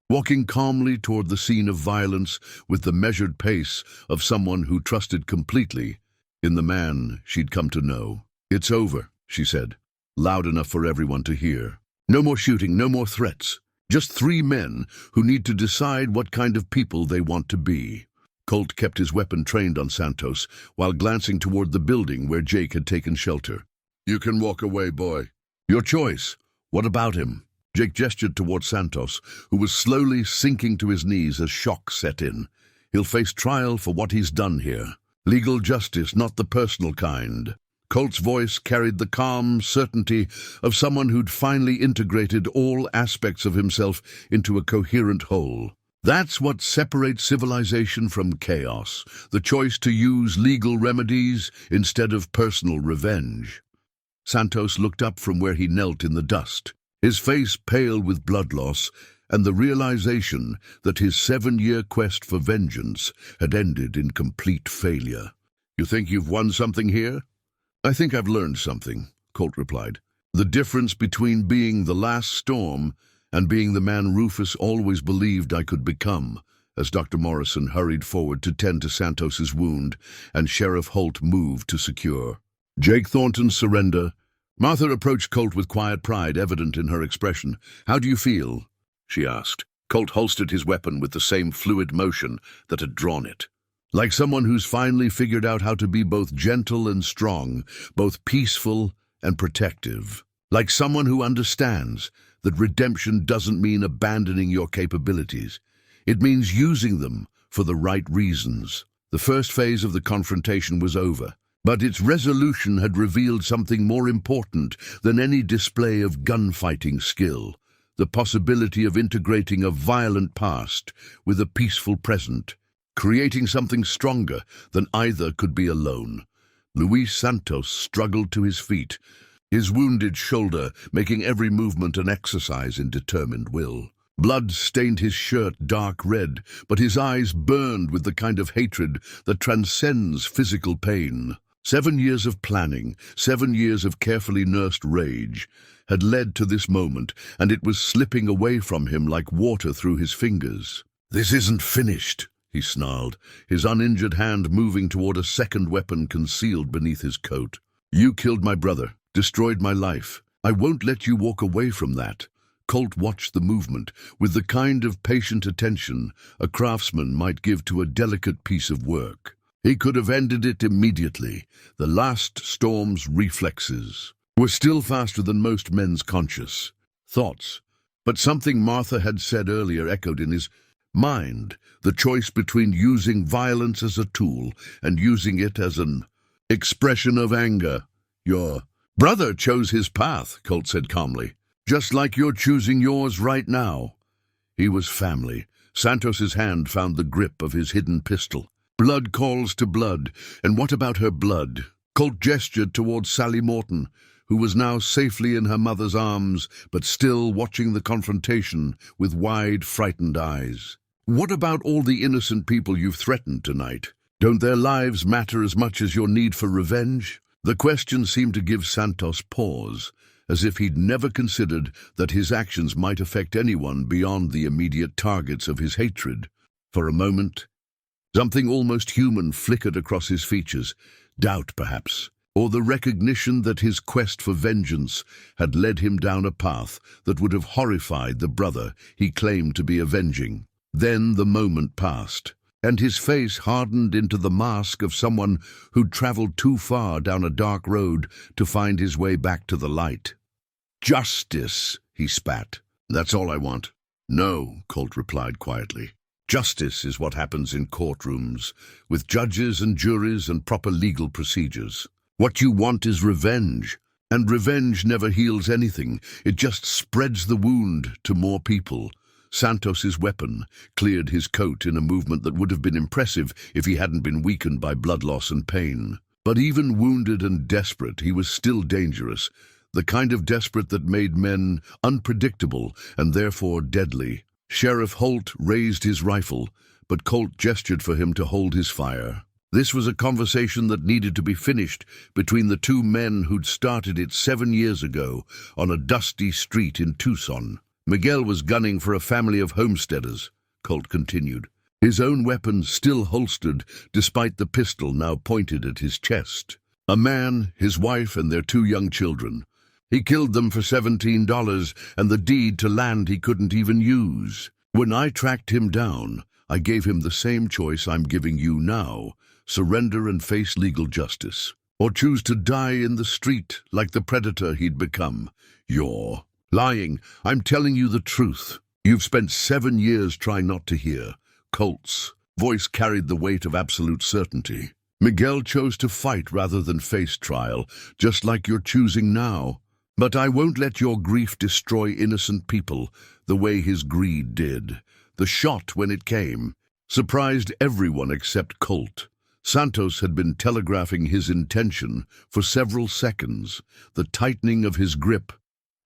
walking calmly toward the scene of violence with the measured pace of someone who trusted completely in the man she'd come to know. "It's over," she said, loud enough for everyone to hear. "No more shooting, no more threats. Just 3 men who need to decide what kind of people they want to be." Colt kept his weapon trained on Santos while glancing toward the building where Jake had taken shelter. "You can walk away, boy." "Your choice. What about him?" Jake gestured toward Santos, who was slowly sinking to his knees as shock set in. "He'll face trial for what he's done here. Legal justice, not the personal kind." Colt's voice carried the calm certainty of someone who'd finally integrated all aspects of himself into a coherent whole. That's what separates civilization from chaos, the choice to use legal remedies instead of personal revenge. Santos looked up from where he knelt in the dust, his face pale with blood loss and the realization that his 7-year quest for vengeance had ended in complete failure. "You think you've won something here?" "I think I've learned something," Colt replied. "The difference between being the last storm and being the man Rufus always believed I could become," as Dr. Morrison hurried forward to tend to Santos's wound and Sheriff Holt moved to secure. Jake Thornton's surrender. Martha approached Colt with quiet pride evident in her expression. "How do you feel?" she asked. Colt holstered his weapon with the same fluid motion that had drawn it. "Like someone who's finally figured out how to be both gentle and strong, both peaceful and protective. Like someone who understands that redemption doesn't mean abandoning your capabilities. It means using them for the right reasons." The first phase of the confrontation was over, but its resolution had revealed something more important than any display of gunfighting skill: the possibility of integrating a violent past with a peaceful present, creating something stronger than either could be alone. Luis Santos struggled to his feet, his wounded shoulder making every movement an exercise in determined will. Blood stained his shirt dark red, but his eyes burned with the kind of hatred that transcends physical pain. 7 years of planning, 7 years of carefully nursed rage, had led to this moment, and it was slipping away from him like water through his fingers. "This isn't finished," he snarled, his uninjured hand moving toward a second weapon concealed beneath his coat. "You killed my brother, destroyed my life. I won't let you walk away from that." Colt watched the movement with the kind of patient attention a craftsman might give to a delicate piece of work. He could have ended it immediately. The last storm's reflexes were still faster than most men's conscious thoughts. But something Martha had said earlier echoed in his mind, the choice between using violence as a tool and using it as an expression of anger. "Your brother chose his path," Colt said calmly, "just like you're choosing yours right now." He was family. Santos's hand found the grip of his hidden pistol. Blood calls to blood, and what about her blood? Colt gestured towards Sally Morton, who was now safely in her mother's arms, but still watching the confrontation with wide, frightened eyes. "What about all the innocent people you've threatened tonight? Don't their lives matter as much as your need for revenge?" The question seemed to give Santos pause, as if he'd never considered that his actions might affect anyone beyond the immediate targets of his hatred. For a moment, something almost human flickered across his features, doubt perhaps, or the recognition that his quest for vengeance had led him down a path that would have horrified the brother he claimed to be avenging. Then the moment passed, and his face hardened into the mask of someone who'd traveled too far down a dark road to find his way back to the light. "Justice," he spat. "That's all I want." "No," Colt replied quietly. "Justice is what happens in courtrooms, with judges and juries and proper legal procedures. What you want is revenge, and revenge never heals anything. It just spreads the wound to more people." Santos's weapon cleared his coat in a movement that would have been impressive if he hadn't been weakened by blood loss and pain. But even wounded and desperate, he was still dangerous, the kind of desperate that made men unpredictable and therefore deadly. Sheriff Holt raised his rifle, but Colt gestured for him to hold his fire. This was a conversation that needed to be finished between the two men who'd started it 7 years ago on a dusty street in Tucson. Miguel was gunning for a family of homesteaders, Colt continued, his own weapon still holstered despite the pistol now pointed at his chest. A man, his wife, and their 2 young children. He killed them for $17 and the deed to land he couldn't even use. When I tracked him down, I gave him the same choice I'm giving you now: surrender and face legal justice, or choose to die in the street like the predator he'd become. You're lying. I'm telling you the truth. You've spent 7 years trying not to hear. Colt's voice carried the weight of absolute certainty. Miguel chose to fight rather than face trial, just like you're choosing now. But I won't let your grief destroy innocent people the way his greed did. The shot, when it came, surprised everyone except Colt. Santos had been telegraphing his intention for several seconds, the tightening of his grip,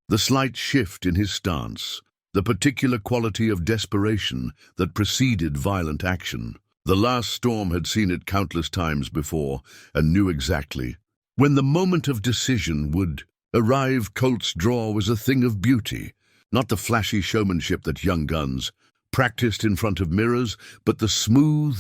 the slight shift in his stance, the particular quality of desperation that preceded violent action. The last storm had seen it countless times before and knew exactly when the moment of decision would arrive. Colt's draw was a thing of beauty, not the flashy showmanship that young guns practiced in front of mirrors, but the smooth,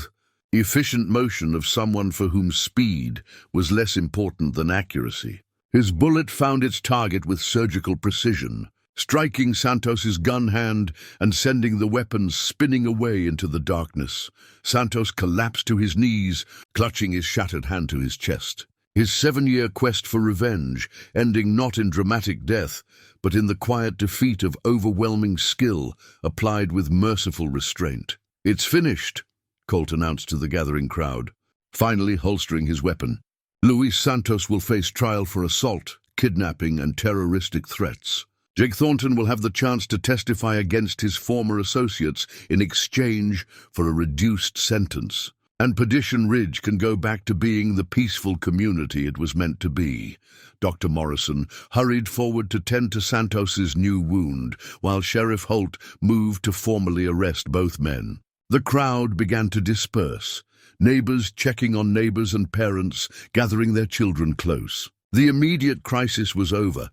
efficient motion of someone for whom speed was less important than accuracy. His bullet found its target with surgical precision, striking Santos's gun hand and sending the weapon spinning away into the darkness. Santos collapsed to his knees, clutching his shattered hand to his chest. His 7-year quest for revenge, ending not in dramatic death, but in the quiet defeat of overwhelming skill, applied with merciful restraint. "It's finished," Colt announced to the gathering crowd, finally holstering his weapon. "Luis Santos will face trial for assault, kidnapping, and terroristic threats. Jake Thornton will have the chance to testify against his former associates in exchange for a reduced sentence. and Perdition Ridge can go back to being the peaceful community it was meant to be. Dr. Morrison hurried forward to tend to Santos's new wound, while Sheriff Holt moved to formally arrest both men. The crowd began to disperse, neighbors checking on neighbors and parents gathering their children close. The immediate crisis was over,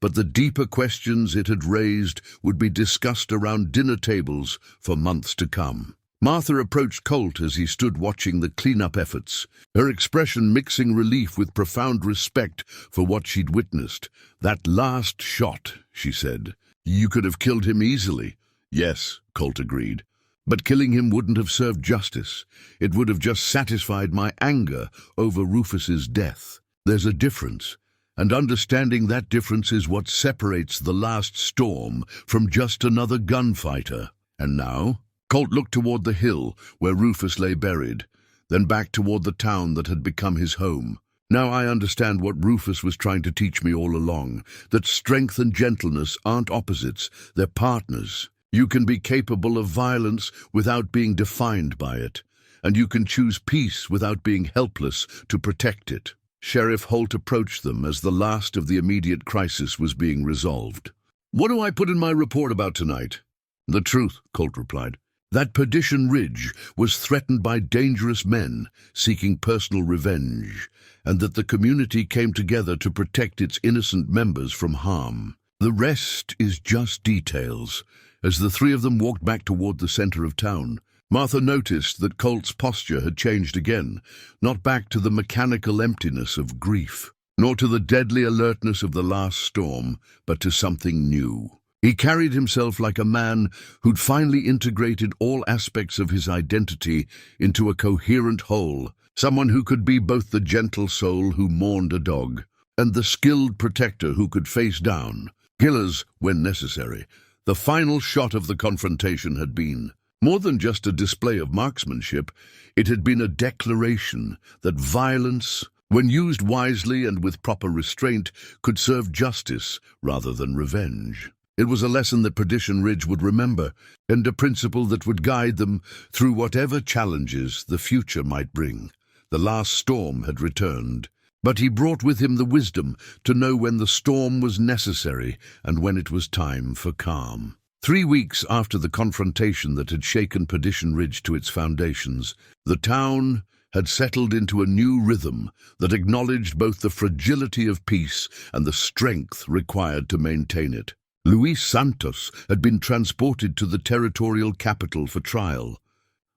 but the deeper questions it had raised would be discussed around dinner tables for months to come. Martha approached Colt as he stood watching the cleanup efforts, her expression mixing relief with profound respect for what she'd witnessed. "That last shot," she said. "You could have killed him easily." "Yes," Colt agreed. "But killing him wouldn't have served justice. It would have just satisfied my anger over Rufus's death. There's a difference, and understanding that difference is what separates the last storm from just another gunfighter." And now? Colt looked toward the hill where Rufus lay buried, then back toward the town that had become his home. "Now I understand what Rufus was trying to teach me all along, that strength and gentleness aren't opposites, they're partners. You can be capable of violence without being defined by it, and you can choose peace without being helpless to protect it." Sheriff Holt approached them as the last of the immediate crisis was being resolved. "What do I put in my report about tonight?" "The truth," Colt replied. "That Perdition Ridge was threatened by dangerous men seeking personal revenge, and that the community came together to protect its innocent members from harm. The rest is just details." As the three of them walked back toward the center of town, Martha noticed that Colt's posture had changed again, not back to the mechanical emptiness of grief, nor to the deadly alertness of the last storm, but to something new. He carried himself like a man who'd finally integrated all aspects of his identity into a coherent whole, someone who could be both the gentle soul who mourned a dog and the skilled protector who could face down killers when necessary. The final shot of the confrontation had been more than just a display of marksmanship. It had been a declaration that violence, when used wisely and with proper restraint, could serve justice rather than revenge. It was a lesson that Perdition Ridge would remember, and a principle that would guide them through whatever challenges the future might bring. The last storm had returned, but he brought with him the wisdom to know when the storm was necessary and when it was time for calm. 3 weeks after the confrontation that had shaken Perdition Ridge to its foundations, the town had settled into a new rhythm that acknowledged both the fragility of peace and the strength required to maintain it. Luis Santos had been transported to the territorial capital for trial,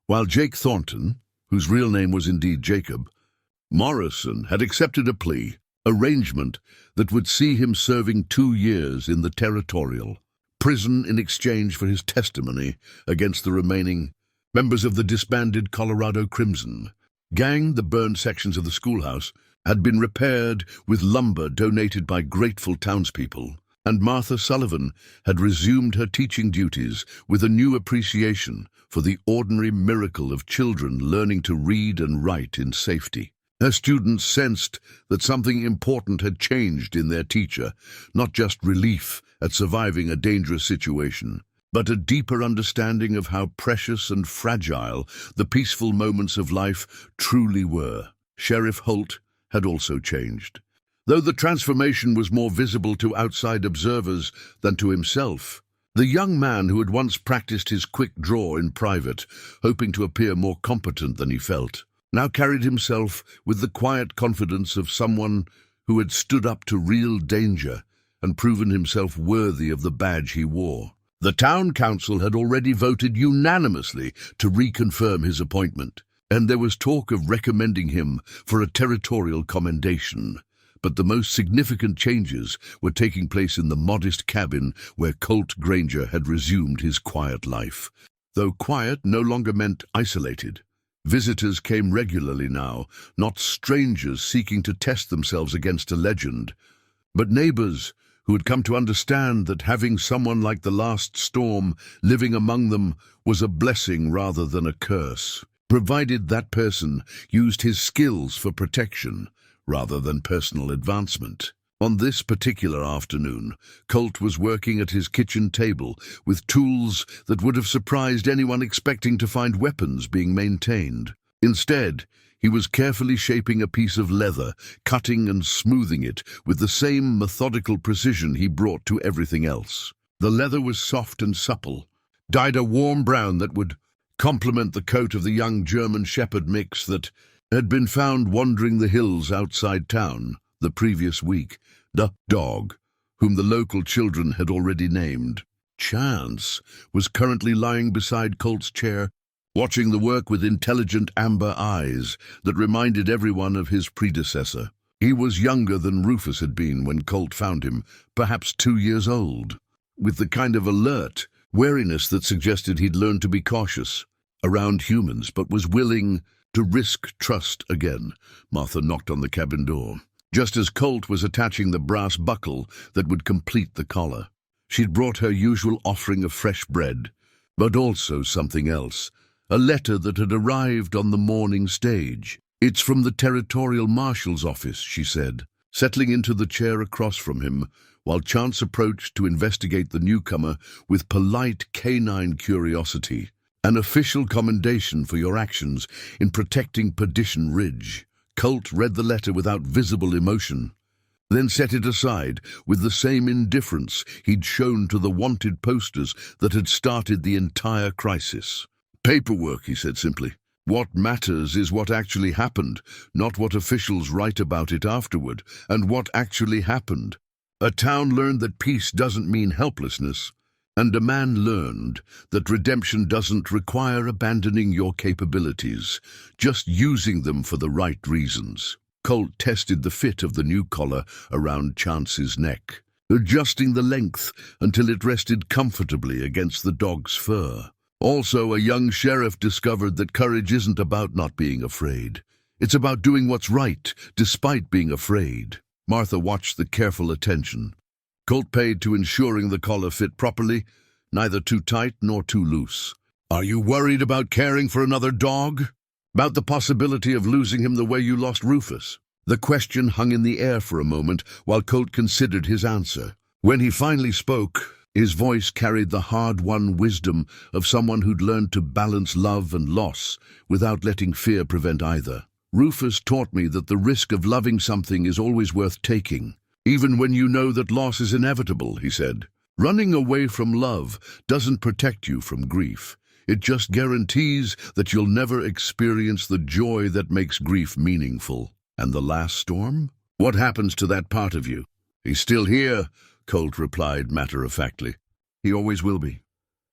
while Jake Thornton, whose real name was indeed Jacob, Morrison had accepted a plea arrangement that would see him serving 2 years in the territorial prison in exchange for his testimony against the remaining members of the disbanded Colorado Crimson gang. The burned sections of the schoolhouse had been repaired with lumber donated by grateful townspeople, and Martha Sullivan had resumed her teaching duties with a new appreciation for the ordinary miracle of children learning to read and write in safety. Her students sensed that something important had changed in their teacher, not just relief at surviving a dangerous situation, but a deeper understanding of how precious and fragile the peaceful moments of life truly were. Sheriff Holt had also changed, though the transformation was more visible to outside observers than to himself. The young man who had once practiced his quick draw in private, hoping to appear more competent than he felt, now carried himself with the quiet confidence of someone who had stood up to real danger and proven himself worthy of the badge he wore. The town council had already voted unanimously to reconfirm his appointment, and there was talk of recommending him for a territorial commendation. But the most significant changes were taking place in the modest cabin where Colt Granger had resumed his quiet life. Though quiet no longer meant isolated. Visitors came regularly now, not strangers seeking to test themselves against a legend, but neighbors who had come to understand that having someone like the last storm living among them was a blessing rather than a curse, provided that person used his skills for protection rather than personal advancement. On this particular afternoon, Colt was working at his kitchen table with tools that would have surprised anyone expecting to find weapons being maintained. Instead, he was carefully shaping a piece of leather, cutting and smoothing it with the same methodical precision he brought to everything else. The leather was soft and supple, dyed a warm brown that would complement the coat of the young German Shepherd mix that had been found wandering the hills outside town the previous week. The dog, whom the local children had already named Chance, was currently lying beside Colt's chair, watching the work with intelligent amber eyes that reminded everyone of his predecessor. He was younger than Rufus had been when Colt found him, perhaps 2 years old, with the kind of alert wariness that suggested he'd learned to be cautious around humans, but was willing to risk trust again. Martha knocked on the cabin door, just as Colt was attaching the brass buckle that would complete the collar. She'd brought her usual offering of fresh bread, but also something else, a letter that had arrived on the Mourning stage. "It's from the Territorial Marshal's office," she said, settling into the chair across from him, while Chance approached to investigate the newcomer with polite canine curiosity. "An official commendation for your actions in protecting Perdition Ridge." Colt read the letter without visible emotion, then set it aside with the same indifference he'd shown to the wanted posters that had started the entire crisis. "Paperwork," he said simply. "What matters is what actually happened, not what officials write about it afterward, and what actually happened. A town learned that peace doesn't mean helplessness, and a man learned that redemption doesn't require abandoning your capabilities, just using them for the right reasons." Colt tested the fit of the new collar around Chance's neck, adjusting the length until it rested comfortably against the dog's fur. Also, a young sheriff discovered that courage isn't about not being afraid. It's about doing what's right, despite being afraid. Martha watched the careful attention Colt paid to ensuring the collar fit properly, neither too tight nor too loose. "Are you worried about caring for another dog? About the possibility of losing him the way you lost Rufus?" The question hung in the air for a moment while Colt considered his answer. When he finally spoke, his voice carried the hard-won wisdom of someone who'd learned to balance love and loss without letting fear prevent either. "Rufus taught me that the risk of loving something is always worth taking, even when you know that loss is inevitable," he said. "Running away from love doesn't protect you from grief. It just guarantees that you'll never experience the joy that makes grief meaningful." "And the last storm? What happens to that part of you?" "He's still here," Colt replied matter-of-factly. "He always will be.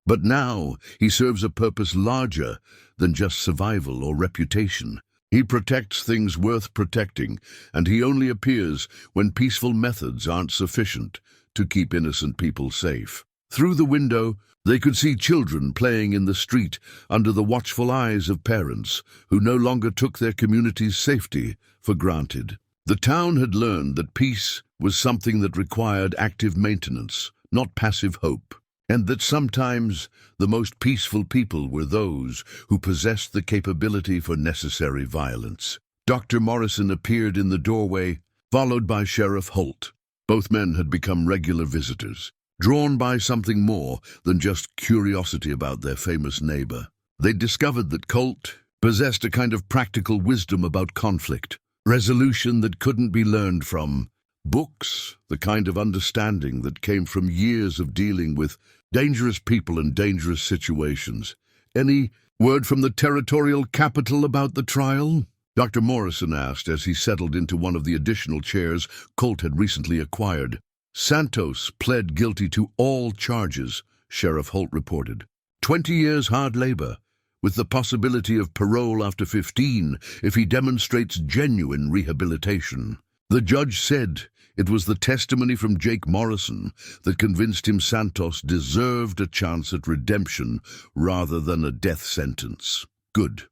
But now he serves a purpose larger than just survival or reputation. He protects things worth protecting, and he only appears when peaceful methods aren't sufficient to keep innocent people safe." Through the window, they could see children playing in the street under the watchful eyes of parents who no longer took their community's safety for granted. The town had learned that peace was something that required active maintenance, not passive hope, and that sometimes the most peaceful people were those who possessed the capability for necessary violence. Dr. Morrison appeared in the doorway, followed by Sheriff Holt. Both men had become regular visitors, drawn by something more than just curiosity about their famous neighbor. They'd discovered that Colt possessed a kind of practical wisdom about conflict, resolution that couldn't be learned from books, the kind of understanding that came from years of dealing with dangerous people and dangerous situations. "Any word from the territorial capital about the trial?" Dr. Morrison asked as he settled into one of the additional chairs Colt had recently acquired. "Santos pled guilty to all charges," Sheriff Holt reported. 20 years hard labor, with the possibility of parole after 15 if he demonstrates genuine rehabilitation. The judge said it was the testimony from Jake Morrison that convinced him Santos deserved a chance at redemption rather than a death sentence. "Good,"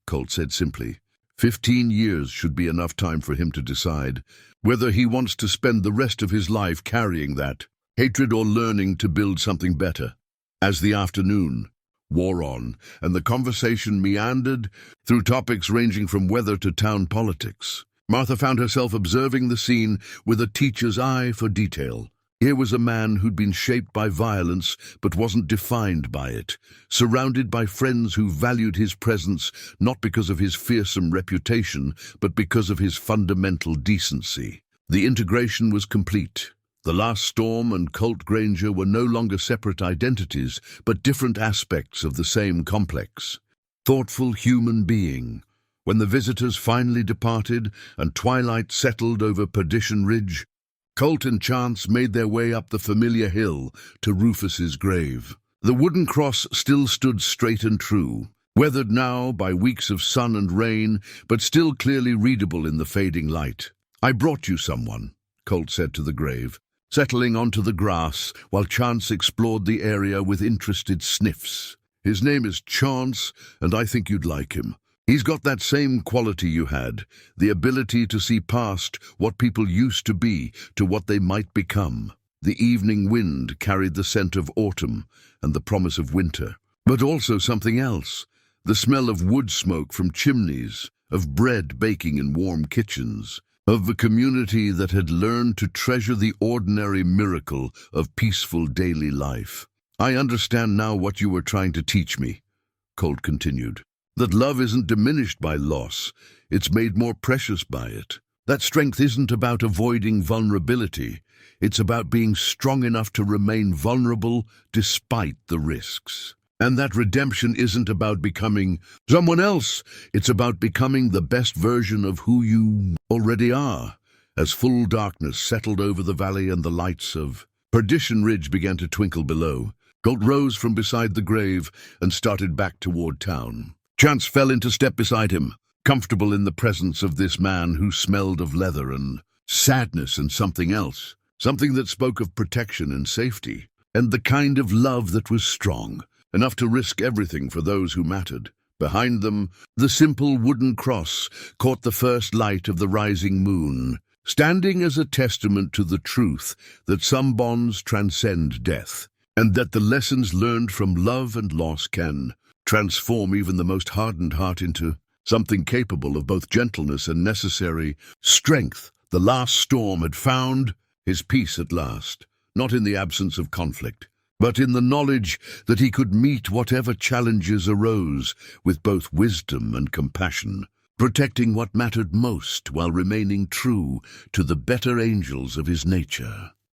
Colt said simply. 15 years should be enough time for him to decide whether he wants to spend the rest of his life carrying that hatred or learning to build something better. As the afternoon wore on and the conversation meandered through topics ranging from weather to town politics, Martha found herself observing the scene with a teacher's eye for detail. Here was a man who'd been shaped by violence but wasn't defined by it, surrounded by friends who valued his presence not because of his fearsome reputation, but because of his fundamental decency. The integration was complete. The Last Storm and Colt Granger were no longer separate identities, but different aspects of the same complex. Thoughtful human being. When the visitors finally departed and twilight settled over Perdition Ridge, Colt and Chance made their way up the familiar hill to Rufus's grave. The wooden cross still stood straight and true, weathered now by weeks of sun and rain, but still clearly readable in the fading light. "I brought you someone," Colt said to the grave, settling onto the grass while Chance explored the area with interested sniffs. "His name is Chance, and I think you'd like him. He's got that same quality you had, the ability to see past what people used to be to what they might become." The evening wind carried the scent of autumn and the promise of winter, but also something else, the smell of wood smoke from chimneys, of bread baking in warm kitchens, of a community that had learned to treasure the ordinary miracle of peaceful daily life. "I understand now what you were trying to teach me," Colt continued. "That love isn't diminished by loss, it's made more precious by it. That strength isn't about avoiding vulnerability, it's about being strong enough to remain vulnerable despite the risks. And that redemption isn't about becoming someone else, it's about becoming the best version of who you already are." As full darkness settled over the valley and the lights of Perdition Ridge began to twinkle below, Colt rose from beside the grave and started back toward town. Chance fell into step beside him, comfortable in the presence of this man who smelled of leather and sadness and something else, something that spoke of protection and safety, and the kind of love that was strong, enough to risk everything for those who mattered. Behind them, the simple wooden cross caught the first light of the rising moon, standing as a testament to the truth that some bonds transcend death, and that the lessons learned from love and loss can transform even the most hardened heart into something capable of both gentleness and necessary strength. The Last Storm had found his peace at last, not in the absence of conflict, but in the knowledge that he could meet whatever challenges arose with both wisdom and compassion, protecting what mattered most while remaining true to the better angels of his nature.